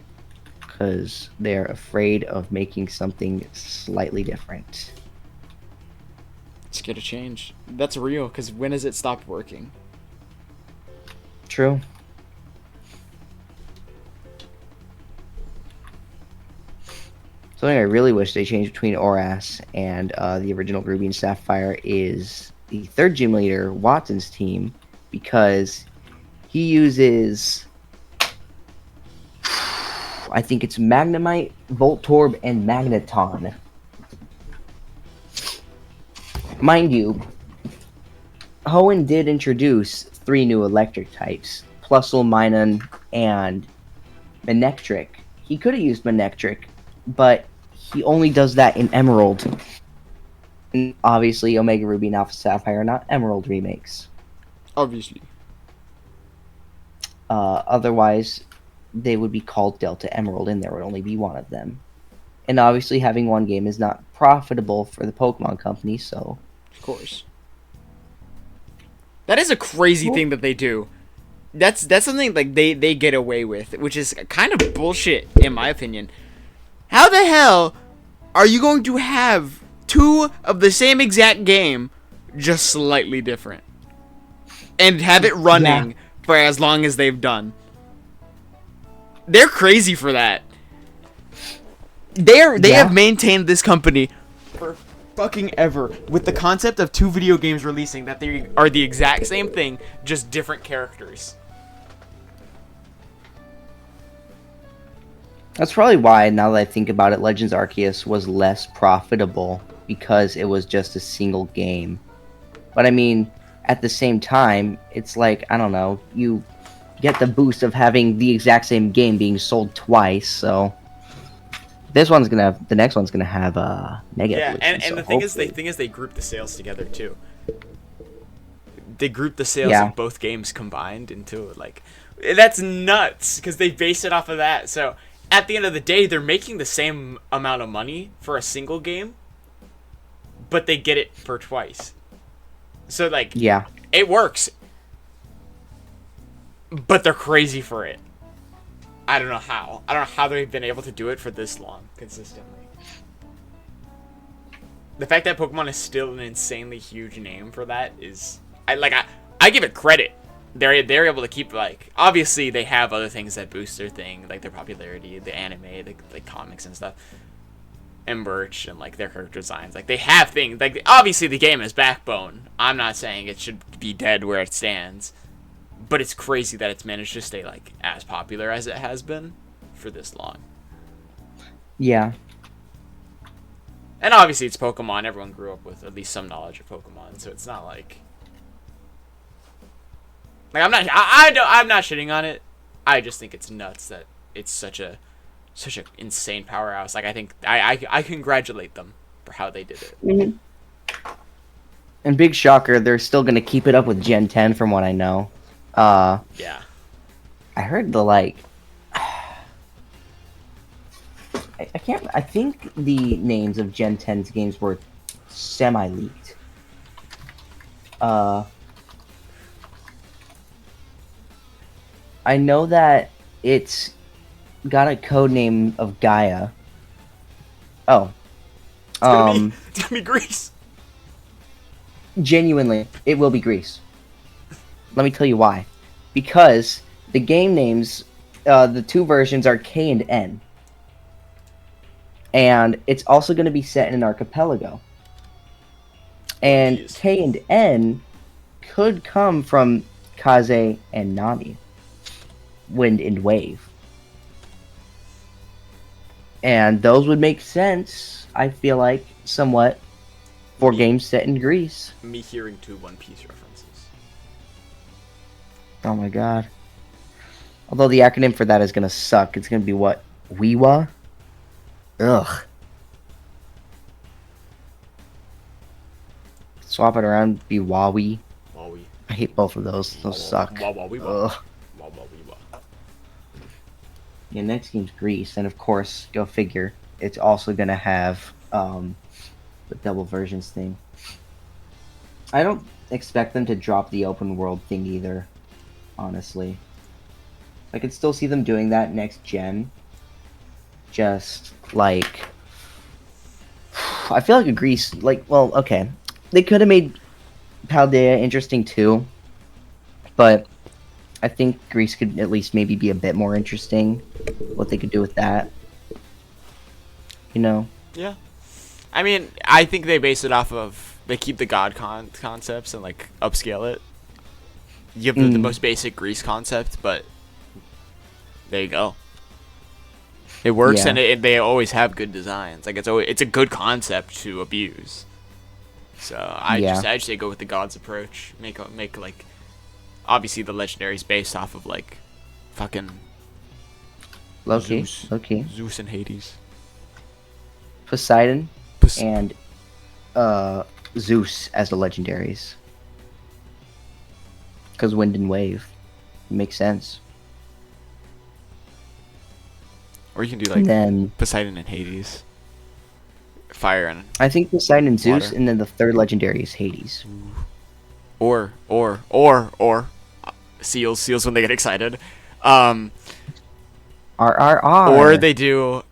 because they're afraid of making something slightly different. Scared to change. That's real, because when has it stopped working? True. Something I really wish they changed between Oras and the original Ruby and Sapphire is the 3rd gym leader, Watson's team, because he uses, I think it's Magnemite, Voltorb, and Magneton. Mind you, Hoenn did introduce 3 new electric types, Plusle, Minun, and Manectric. He could have used Manectric, but he only does that in Emerald. And obviously, Omega Ruby and Alpha Sapphire are not Emerald remakes. Obviously. Otherwise, they would be called Delta Emerald, and there would only be one of them. And obviously, having one game is not profitable for the Pokemon Company, so... Of course. That is a crazy thing that they do. That's something like they get away with, which is kind of bullshit in my opinion. How the hell are you going to have 2 of the same exact game, just slightly different, and have it running for as long as they've done? They're crazy for that. They have maintained this company for fucking ever with the concept of 2 video games releasing that they are the exact same thing, just different characters. That's probably why, now that I think about it, Legends Arceus was less profitable, because it was just a single game. But I mean, at the same time, it's like, I don't know, you get the boost of having the exact same game being sold twice, so... the next one's gonna have Mega Yeah, Evolution, and so the thing is they group the sales together too. They group the sales Yeah. of both games combined into like, that's nuts because they base it off of that. So at the end of the day, they're making the same amount of money for a single game, but they get it for twice. So like, yeah, it works, but they're crazy for it. I don't know how. I don't know how they've been able to do it for this long consistently. The fact that Pokemon is still an insanely huge name for that is, I give it credit. They're able to keep, like, obviously they have other things that boost their thing, like their popularity, the anime, the comics and stuff, and merch, and like their character designs. Like they have things, like obviously the game is backbone. I'm not saying it should be dead where it stands, but it's crazy that it's managed to stay like as popular as it has been for this long. yeah. And obviously it's Pokemon. Everyone grew up with at least some knowledge of Pokemon, so it's not like I'm not shitting on it. I just think it's nuts that it's such a insane powerhouse. Like I think I congratulate them for how they did it. Mm-hmm. And big shocker, they're still gonna keep it up with Gen 10 from what I know. Yeah. I heard the like. I can't. I think the names of Gen 10's games were semi-leaked. I know that it's got a code name of Gaia. Oh. It's gonna be Greece. Genuinely, it will be Greece. Let me tell you why. Because the game names, the 2 versions are K and N. And it's also going to be set in an archipelago. And Jeez. K and N could come from Kaze and Nami, Wind and Wave. And those would make sense, I feel like, somewhat, for games set in Greece. Me hearing 2 One Piece references. Oh my god. Although the acronym for that is gonna suck. It's gonna be what? Wiwa? Ugh. Swap it around, be Wawi. Wawi. I hate both of those. Those suck. Ugh. Yeah, next game's Greece, and of course, go figure, it's also gonna have the double versions thing. I don't expect them to drop the open world thing either, honestly. I could still see them doing that next gen. Just like, I feel like a Greece, like, well, okay, they could have made Paldea interesting too, but I think Greece could at least maybe be a bit more interesting. What they could do with that, you know? Yeah. I mean, I think they base it off of, they keep the god concepts and like upscale it. You have the most basic Greece concept, but there you go. It works, Yeah. and they always have good designs. Like it's a good concept to abuse. So I just say go with the gods approach. Make like, obviously the legendaries based off of like fucking Loki, Zeus and Hades. Poseidon, and Zeus as the legendaries. Because Wind and Wave makes sense. Or you can do And like then Poseidon and Hades. Fire and I think Poseidon and Zeus, water. and then the third legendary is Hades. Or seals when they get excited. Or they do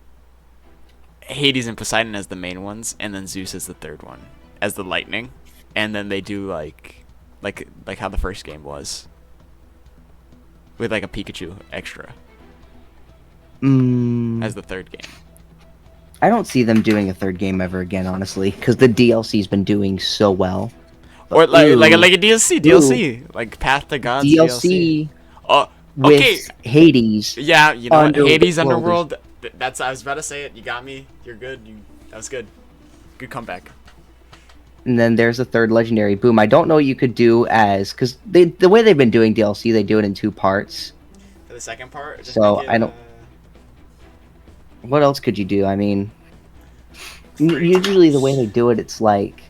Hades and Poseidon as the main ones, and then Zeus as the third one, as the lightning, and then they do like how the first game was, with like a Pikachu extra as the third game. I don't see them doing a third game ever again, honestly, because the DLC's been doing so well. Or like a DLC, like Path to Gods DLC. Okay. With Hades. Yeah, you know what? Hades Underworld. Underworld. That's I was about to say it. You got me. You're good. That was good. Good comeback. And then there's a third legendary. Boom. I don't know what you could do as, because the way they've been doing DLC, they do it in 2 parts. For the second part. Just So make it, I don't. What else could you do? I mean, usually the way they do it, it's like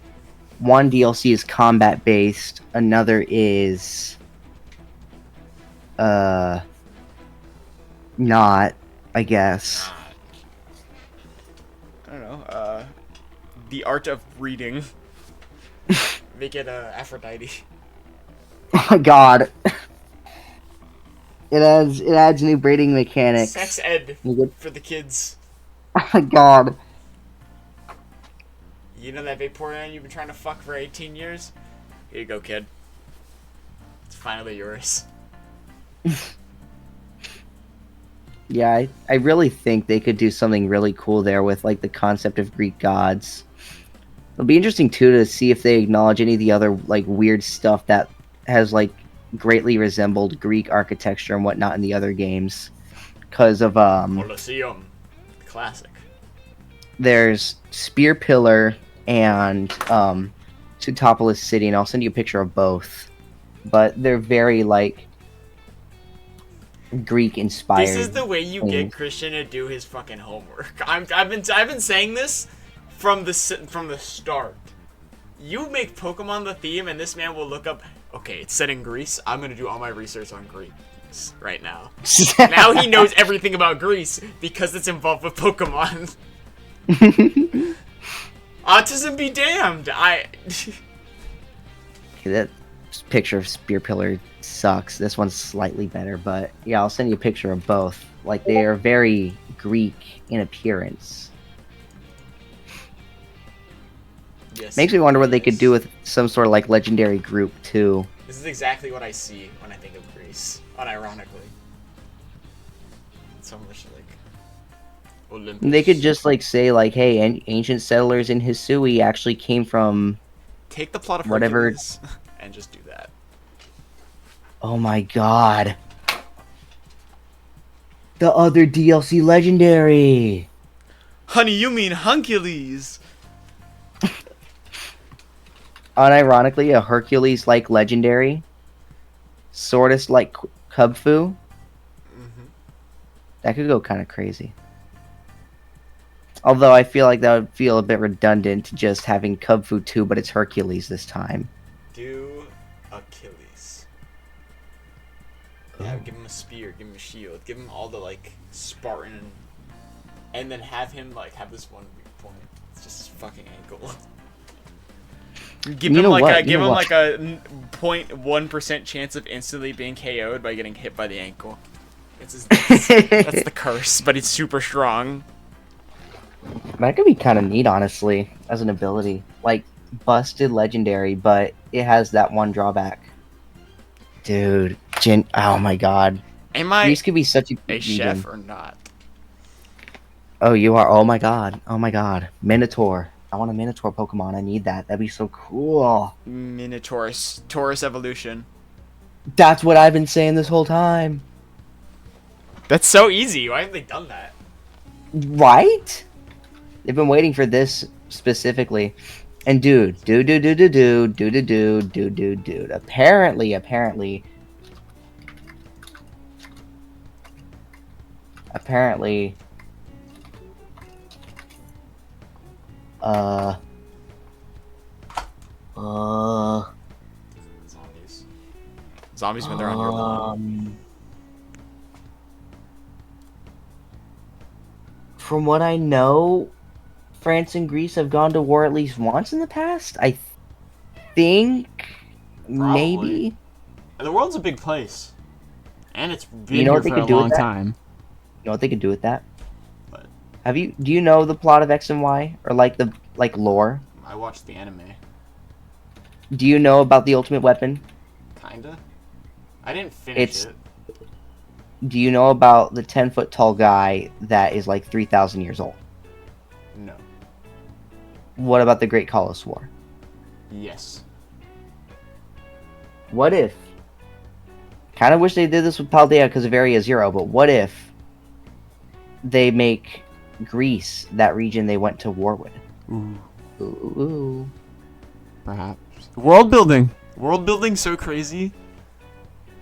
one DLC is combat based, another is not, I guess. I don't know. The art of breeding. Make it Aphrodite. Oh my god. It adds new breeding mechanics. Sex ed for the kids. Oh my god. You know that Vaporeon you've been trying to fuck for 18 years? Here you go, kid. It's finally yours. Yeah, I really think they could do something really cool there with like the concept of Greek gods. It'll be interesting too to see if they acknowledge any of the other like weird stuff that has like greatly resembled Greek architecture and whatnot in the other games. Because of Colosseum. Classic. there's Spear Pillar and Sutopolis City, and I'll send you a picture of both. But they're very like Greek inspired. This is the way you get Christian to do his fucking homework. I've been saying this from the start. You make Pokemon the theme, and this man will look up. Okay, it's set in Greece. I'm gonna do all my research on Greece right now. Now he knows everything about Greece because it's involved with Pokemon. Autism be damned. Okay, that picture of Spear Pillar sucks. This one's slightly better, but yeah, I'll send you a picture of both. Like, they are very Greek in appearance. Yes. Makes me wonder what they could do with some sort of like legendary group too. This is exactly what I see when I think of Greece, unironically. So much like Olympus. They could just like say like, hey, ancient settlers in Hisui actually came from take the plot of whatever. Hercules and just do that. Oh my god. The other DLC legendary. Honey, you mean Huncules? Unironically, a Hercules-like legendary. Sortis like Kubfu. Mm-hmm. That could go kind of crazy. Although I feel like that would feel a bit redundant, just having Kubfu 2, but it's Hercules this time. Do Achilles. Yeah, give him a spear, give him a shield, give him all the like Spartan, and then have him like have this one weak point. It's just his fucking ankle. Give him like a 0.1% chance of instantly being KO'd by getting hit by the ankle. That's the curse, but it's super strong. That could be kind of neat, honestly, as an ability. Like, busted legendary, but it has that one drawback. Dude, oh my god. Am I These could be such a chef or not? Oh, you are? Oh my god. Oh my god. Minotaur. I want a Minotaur Pokemon. I need that. That'd be so cool. Minotaurus. Taurus evolution. That's what I've been saying this whole time. That's so easy. Why haven't they done that? Right? They've been waiting for this specifically. And dude. Apparently. Zombies when they're on your lawn. From what I know, France and Greece have gone to war at least once in the past. I think maybe. The world's a big place, and it's been You know here what they for could a do with long that? time. You know what they could do with that? What? Do you know the plot of X and Y or like the lore? I watched the anime. Do you know about the ultimate weapon? Kinda. I didn't finish it. Do you know about the 10-foot tall guy that is like 3,000 years old? No. What about the Great Colossus War? Yes. What if? Kind of wish they did this with Paldea because of Area Zero, but what if they make Greece that region they went to war with? Ooh. Ooh. Perhaps. World building. World building's so crazy.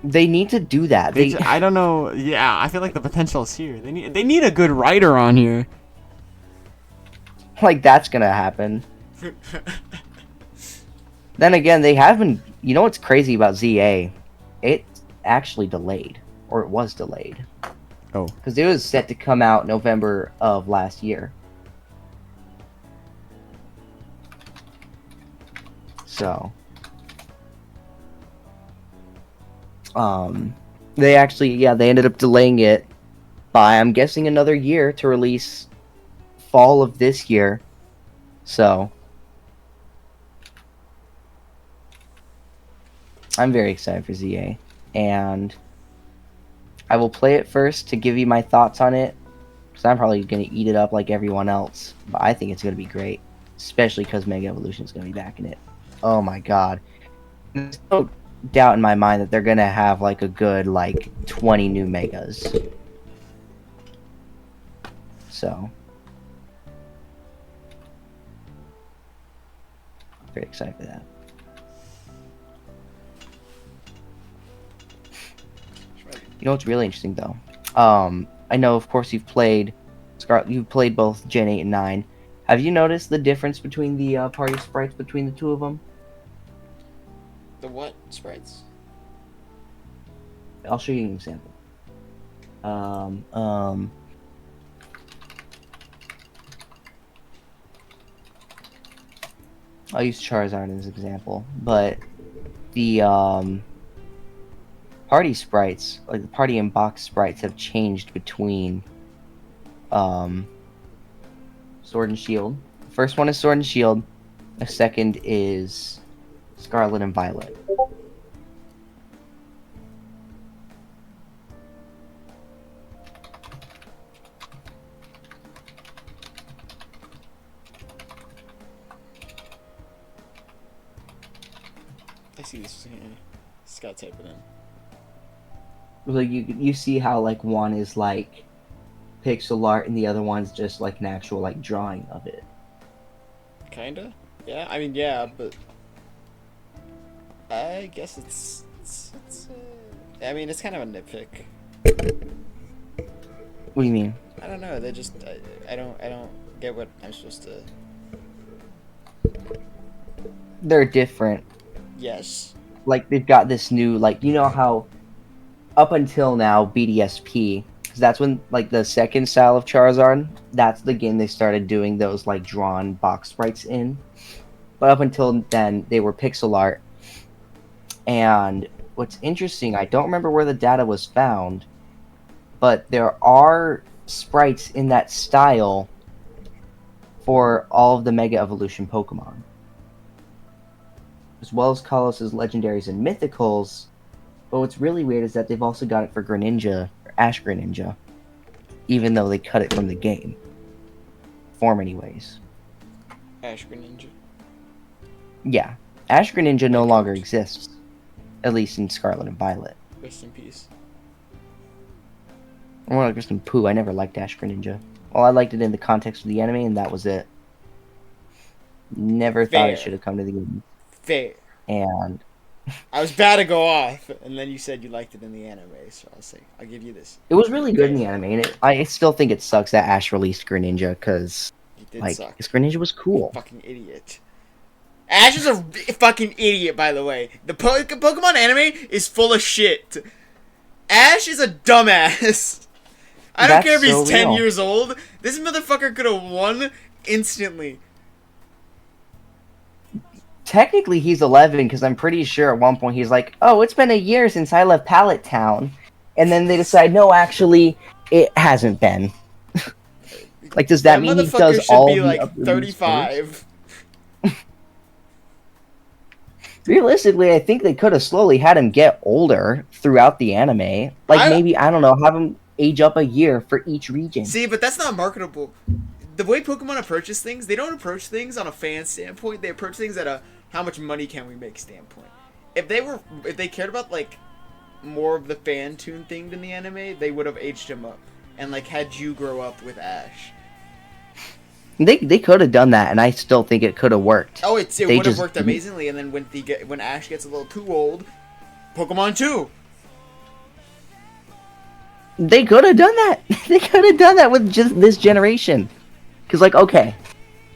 They need to do that. I don't know. Yeah, I feel like the potential is here. They need a good writer on here. Like that's gonna happen. Then again, they have been. You know what's crazy about ZA? It's actually delayed, or it was delayed. Oh. Because it was set to come out November of last year. So. They actually, they ended up delaying it by, I'm guessing, another year to release fall of this year. So. I'm very excited for ZA. And I will play it first to give you my thoughts on it. Because I'm probably going to eat it up like everyone else. But I think it's going to be great. Especially because Mega Evolution is going to be back in it. Oh my god. There's no doubt in my mind that they're going to have like a good 20 new Megas. So. Very excited for that. You know what's really interesting though? I know of course you've played both Gen 8 and 9. Have you noticed the difference between the party sprites between the two of them? The what sprites? I'll show you an example. I'll use Charizard as an example, but the party sprites, like the party and box sprites, have changed between Sword and Shield. The first one is Sword and Shield. The second is Scarlet and Violet. I see this. Just gotta type it in. Like you see how like one is like pixel art and the other one's just like an actual like drawing of it. Kinda. Yeah. I mean, yeah, but I guess it's I mean, it's kind of a nitpick. What do you mean? I don't know. They just I don't get what I'm supposed to. They're different. Yes. Like they've got this new like you know how up until now BDSP because that's when like the second style of Charizard that's the game they started doing those like drawn box sprites in, but up until then they were pixel art. And what's interesting, I don't remember where the data was found, but there are sprites in that style for all of the Mega Evolution Pokemon. As well as Colossus legendaries and mythicals. But what's really weird is that they've also got it for Greninja, or Ash Greninja, even though they cut it from the game. Form anyways. Ash Greninja. Yeah. Ash Greninja no longer exists. At least in Scarlet and Violet. Rest in peace. More like just in poo. I never liked Ash Greninja. Well, I liked it in the context of the anime, and that was it. Never thought Fair. it should have come to the game. Fair. And I was about to go off, and then you said you liked it in the anime, so I'll say I'll give you this. it was really good in the anime, and I still think it sucks that Ash released Greninja, because, It did like, suck. his Greninja was cool. Fucking idiot. Ash is a fucking idiot, by the way. The Pokemon anime is full of shit. Ash is a dumbass. I don't That's care if he's so 10 real. years old. This motherfucker could have won instantly. Technically, he's 11, because I'm pretty sure at one point he's like, oh, it's been a year since I left Pallet Town. And then they decide, no, actually, it hasn't been. Like, does that mean he motherfucker does should all be the like other 35. Realistically, I think they could have slowly had him get older throughout the anime. Like, maybe, I don't know, have him age up a year for each region. See, but that's not marketable. The way Pokemon approaches things, they don't approach things on a fan standpoint. They approach things at a how much money can we make standpoint. If they cared about like more of the fan tune thing in the anime, they would have aged him up and like had you grow up with Ash. They could have done that, and I still think it could have worked. Oh, it They would have just worked didn't. amazingly. And then when Ash gets a little too old, Pokemon 2. They could have done that. They could have done that with just this generation. Because, like, okay,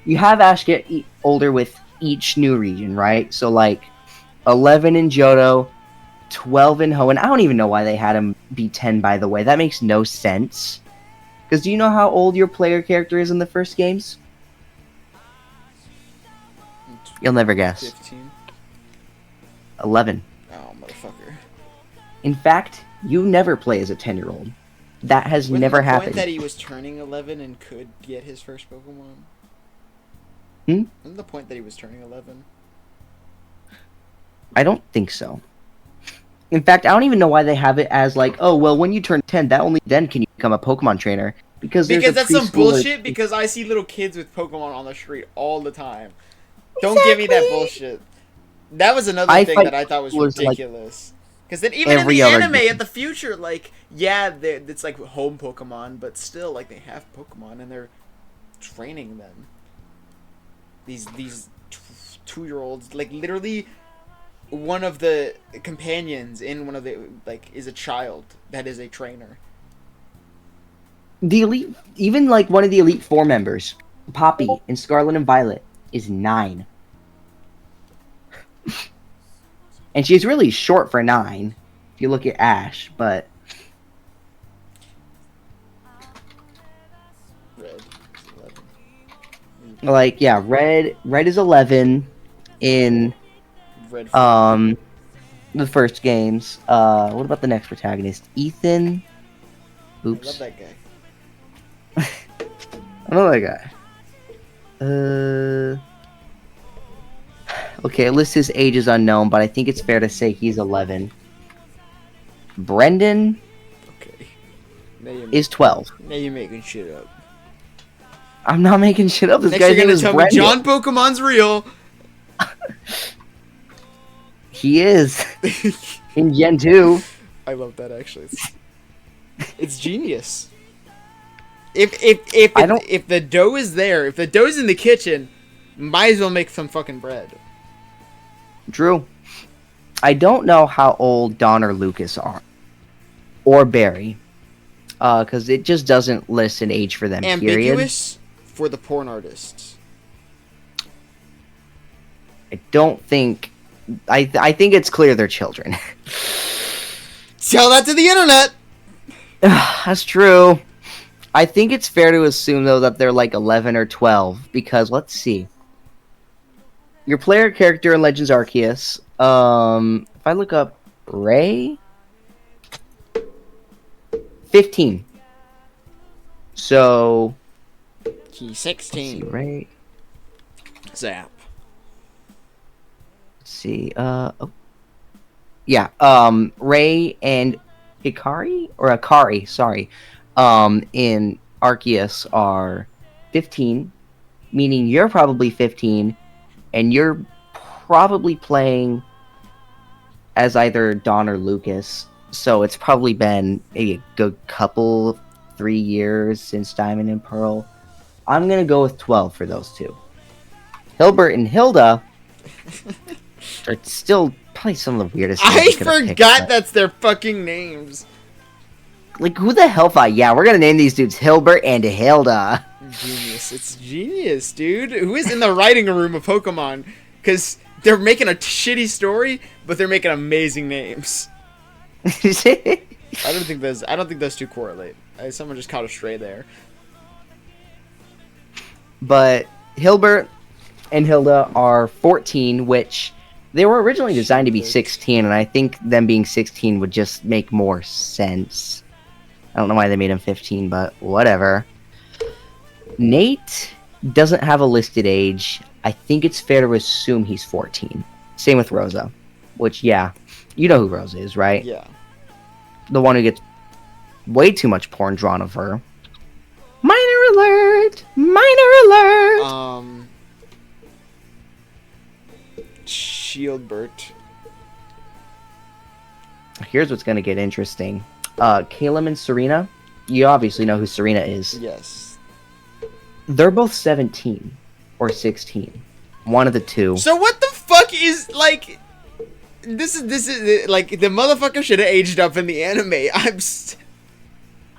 you have Ash get older with each new region, right? So, like, 11 in Johto, 12 in Hoenn. I don't even know why they had him be 10, by the way. That makes no sense. Because do you know how old your player character is in the first games? You'll never guess. 15. 11. Oh, motherfucker. In fact, you never play as a 10-year-old. That has Wasn't never the happened. point that he was turning 11 and could get his first Pokemon? Wasn't the point that he was turning 11? I don't think so. In fact, I don't even know why they have it as like, oh, well, when you turn 10, that only then can you become a Pokemon trainer. Because That's some preschooler- bullshit, because I see little kids with Pokemon on the street all the time. Don't give me that Exactly. bullshit. That was another I thing thought that I thought was it was, like, ridiculous. Because then even in every the other anime, game. at the future, like, yeah, it's like home Pokemon, but still, like, they have Pokemon and they're training them. These 2-year-olds, like, literally, one of the companions in one of the, like, is a child that is a trainer. The elite, even like one of the Elite Four members, Poppy in Scarlet and Violet, is 9. And she's really short for 9, if you look at Ash, but Red is 11. like, yeah, Red is 11 in Red. the first games. What about the next protagonist? Ethan? I Oops. love that guy. I know that guy. Okay, it lists his age is unknown, but I think it's fair to say he's 11. Brendan Okay. Now you're, is 12. now you're making shit up. I'm not making shit up. This Next guy's you're name gonna is tell Brendan. me John Pokemon's real. He is in Gen 2. I love that actually. It's genius. If the dough is there, if the dough's in the kitchen, might as well make some fucking bread. Drew, I don't know how old Don or Lucas are, or Barry, because it just doesn't list an age for them. Ambiguous for the porn artists. I don't think. I think it's clear they're children. Tell that to the internet. That's true. I think it's fair to assume though that they're like 11 or 12 because let's see. Your player character in Legends Arceus. If I look up Ray, 15. So He's 16. let's see, Ray. Zap. Let's see. Yeah. Ray and Akari, sorry. In Arceus are 15, meaning you're probably 15, and you're probably playing as either Don or Lucas. So it's probably been maybe a good couple, 3 years since Diamond and Pearl. I'm gonna go with 12 for those two. Hilbert and Hilda are still probably some of the weirdest. I forgot that's their fucking names. Like, who the hell thought, yeah, we're gonna name these dudes Hilbert and Hilda. Genius. It's genius, dude. Who is in the writing room of Pokemon? Because they're making a shitty story, but they're making amazing names. I don't think those two correlate. Someone just caught a stray there. But Hilbert and Hilda are 14, which they were originally designed to be 16, and I think them being 16 would just make more sense. I don't know why they made him 15, but whatever. Nate doesn't have a listed age. I think it's fair to assume he's 14. Same with Rosa, which, yeah, you know who Rosa is, right? Yeah. The one who gets way too much porn drawn of her. Minor alert! Minor alert! Shieldbert. Here's what's gonna get interesting. Caleb and Serena, you obviously know who Serena is. Yes. They're both 17 or 16. One of the two. So what the fuck is, like... This is like, the motherfucker should have aged up in the anime.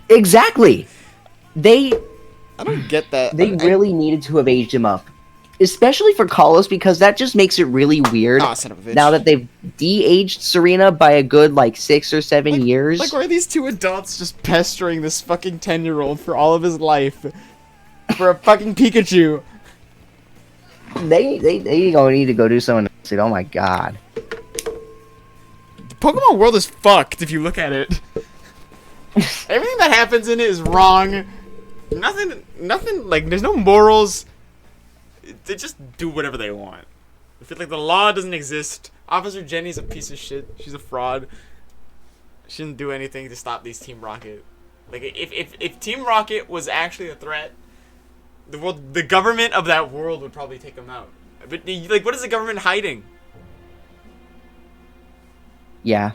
Exactly! I don't get that. They really needed to have aged him up. Especially for Carlos, because that just makes it really weird. Oh, son of a bitch. Now that they've de-aged Serena by a good, 6 or 7 years. Like, why are these two adults just pestering this fucking 10-year-old for all of his life? For a fucking Pikachu? They gonna need to go do something. Oh my god. The Pokemon world is fucked if you look at it. Everything that happens in it is wrong. Nothing, like, there's no morals. They just do whatever they want. I feel like the law doesn't exist. Officer Jenny's a piece of shit. She's a fraud. She didn't do anything to stop these Team Rocket. Like, if Team Rocket was actually a threat, the government of that world would probably take them out. But, like, what is the government hiding? Yeah.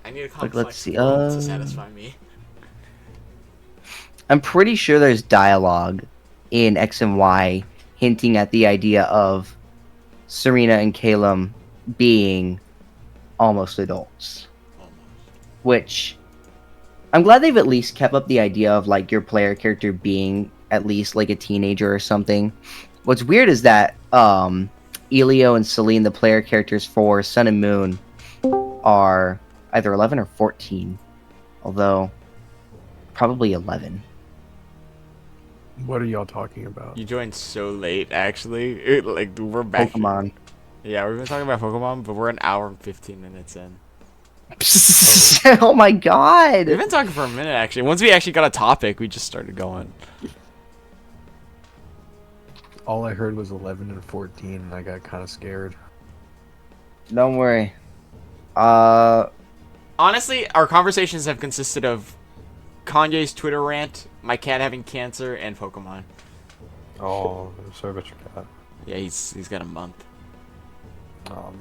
I need a complex let's see, world to satisfy me. I'm pretty sure there's dialogue in X and Y hinting at the idea of Serena and Caleb being almost adults. Which, I'm glad they've at least kept up the idea of, your player character being at least, a teenager or something. What's weird is that, Elio and Celine, the player characters for Sun and Moon, are either 11 or 14. Although, probably 11. What are y'all talking about? You joined so late, actually. We're back. Pokemon. Yeah, we've been talking about Pokemon, but we're an hour and 15 minutes in. Oh my god! We've been talking for a minute, actually. Once we actually got a topic, we just started going. All I heard was 11 and 14, and I got kind of scared. Don't worry. Honestly, our conversations have consisted of Kanye's Twitter rant, my cat having cancer, and Pokemon. Oh, sorry about your cat. Yeah, he's got a month. Oh man.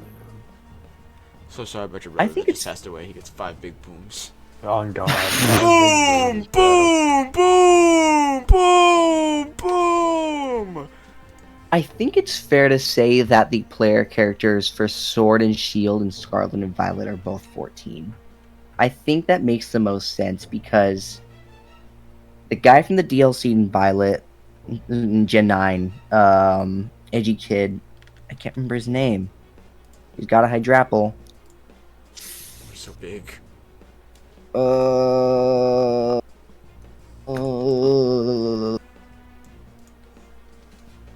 So sorry about your I brother think that just it's- passed away. He gets 5 big booms. Oh God. Boom! Boom! Boom! Boom! Boom! I think it's fair to say that the player characters for Sword and Shield and Scarlet and Violet are both 14. I think that makes the most sense because the guy from the DLC in Violet, in Gen 9, edgy kid, I can't remember his name. He's got a Hydrapple. We're so big.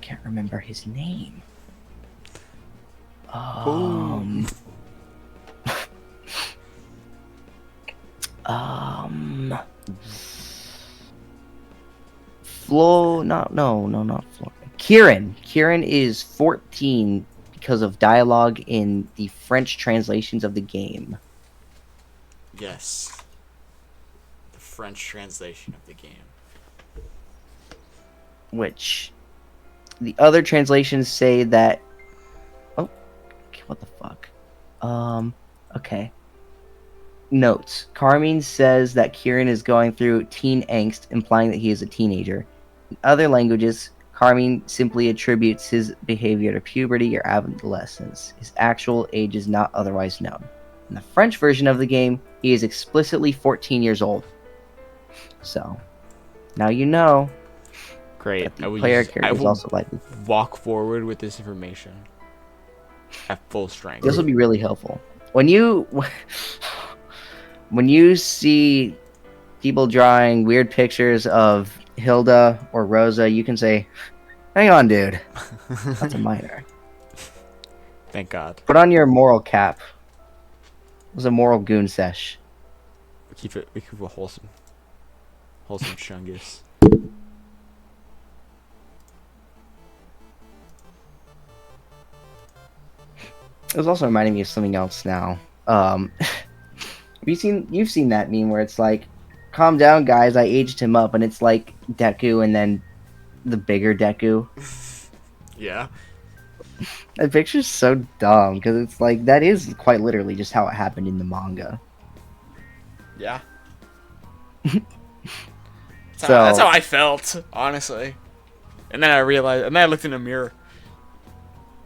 Can't remember his name. Boom. Not Flo. Kieran is 14 because of dialogue in the French translations of the game. Yes. The French translation of the game. Which the other translations say that. Oh, what the fuck? Okay. Notes. Carmine says that Kieran is going through teen angst, implying that he is a teenager. In other languages, Carmine simply attributes his behavior to puberty or adolescence. His actual age is not otherwise known. In the French version of the game, he is explicitly 14 years old. So, now you know Great. that the player character is also likely. Walk forward with this information at full strength. This will be really helpful. When you see people drawing weird pictures of Hilda or Rosa, you can say, "Hang on, dude. That's a minor." Thank God. Put on your moral cap. It was a moral goon sesh. We keep it a wholesome chungus. It was also reminding me of something else now. You've seen that meme where it's like, "Calm down, guys. I aged him up," and it's like Deku and then the bigger Deku. Yeah. That picture's so dumb because it's like that is quite literally just how it happened in the manga. Yeah. So That's how I felt, honestly. And then I realized, and then I looked in a mirror.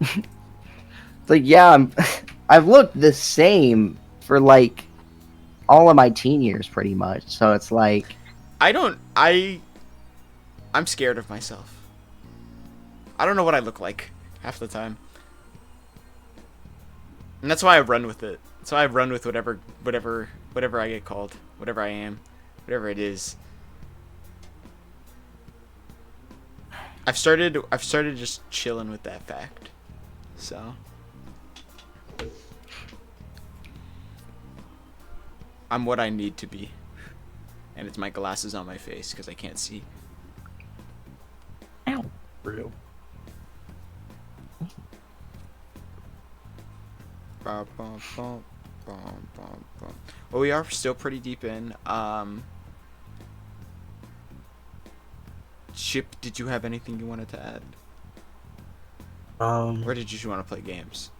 it's like, yeah, I've looked the same for like all of my teen years, pretty much. So it's like, I'm scared of myself. I don't know what I look like half the time. And that's why I run with it. That's why I run with whatever I get called, whatever I am, whatever it is. I've started just chilling with that fact. So I'm what I need to be. And it's my glasses on my face because I can't see. ow. Real. Bum, bum, bum, bum, bum, bum. Well, we are still pretty deep in. Chip, did you have anything you wanted to add? Or did you just want to play games?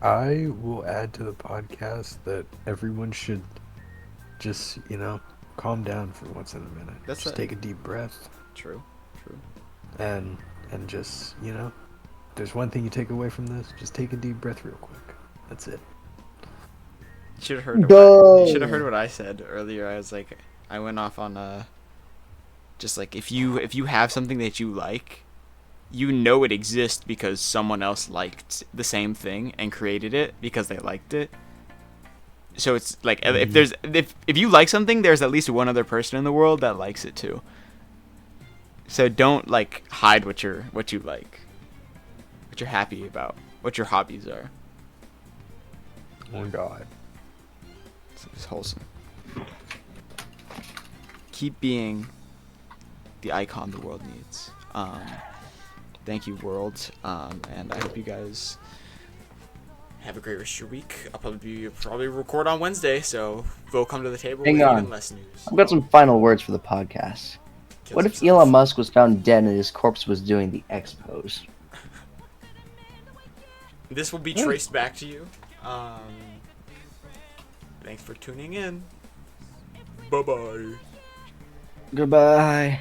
I will add to the podcast that everyone should just, calm down for once in a minute. That's just take a deep breath True. and just, there's one thing you take away from this, just take a deep breath real quick. That's it. You should have heard what I said earlier. I was like, I went off on just like if you have something that you like, you know it exists because someone else liked the same thing and created it because they liked it. So it's like if you like something, there's at least one other person in the world that likes it too. So don't like hide what you like, what you're happy about, what your hobbies are. Oh God. It's wholesome. Keep being the icon the world needs. Thank you, world. And I hope you guys have a great rest of your week. I'll probably record on Wednesday, so we'll come to the table Hang with on. even less news. I've got some final words for the podcast. Kills What if himself. Elon Musk was found dead and his corpse was doing the X pose? This will be traced back to you. Thanks for tuning in. Bye-bye. Goodbye.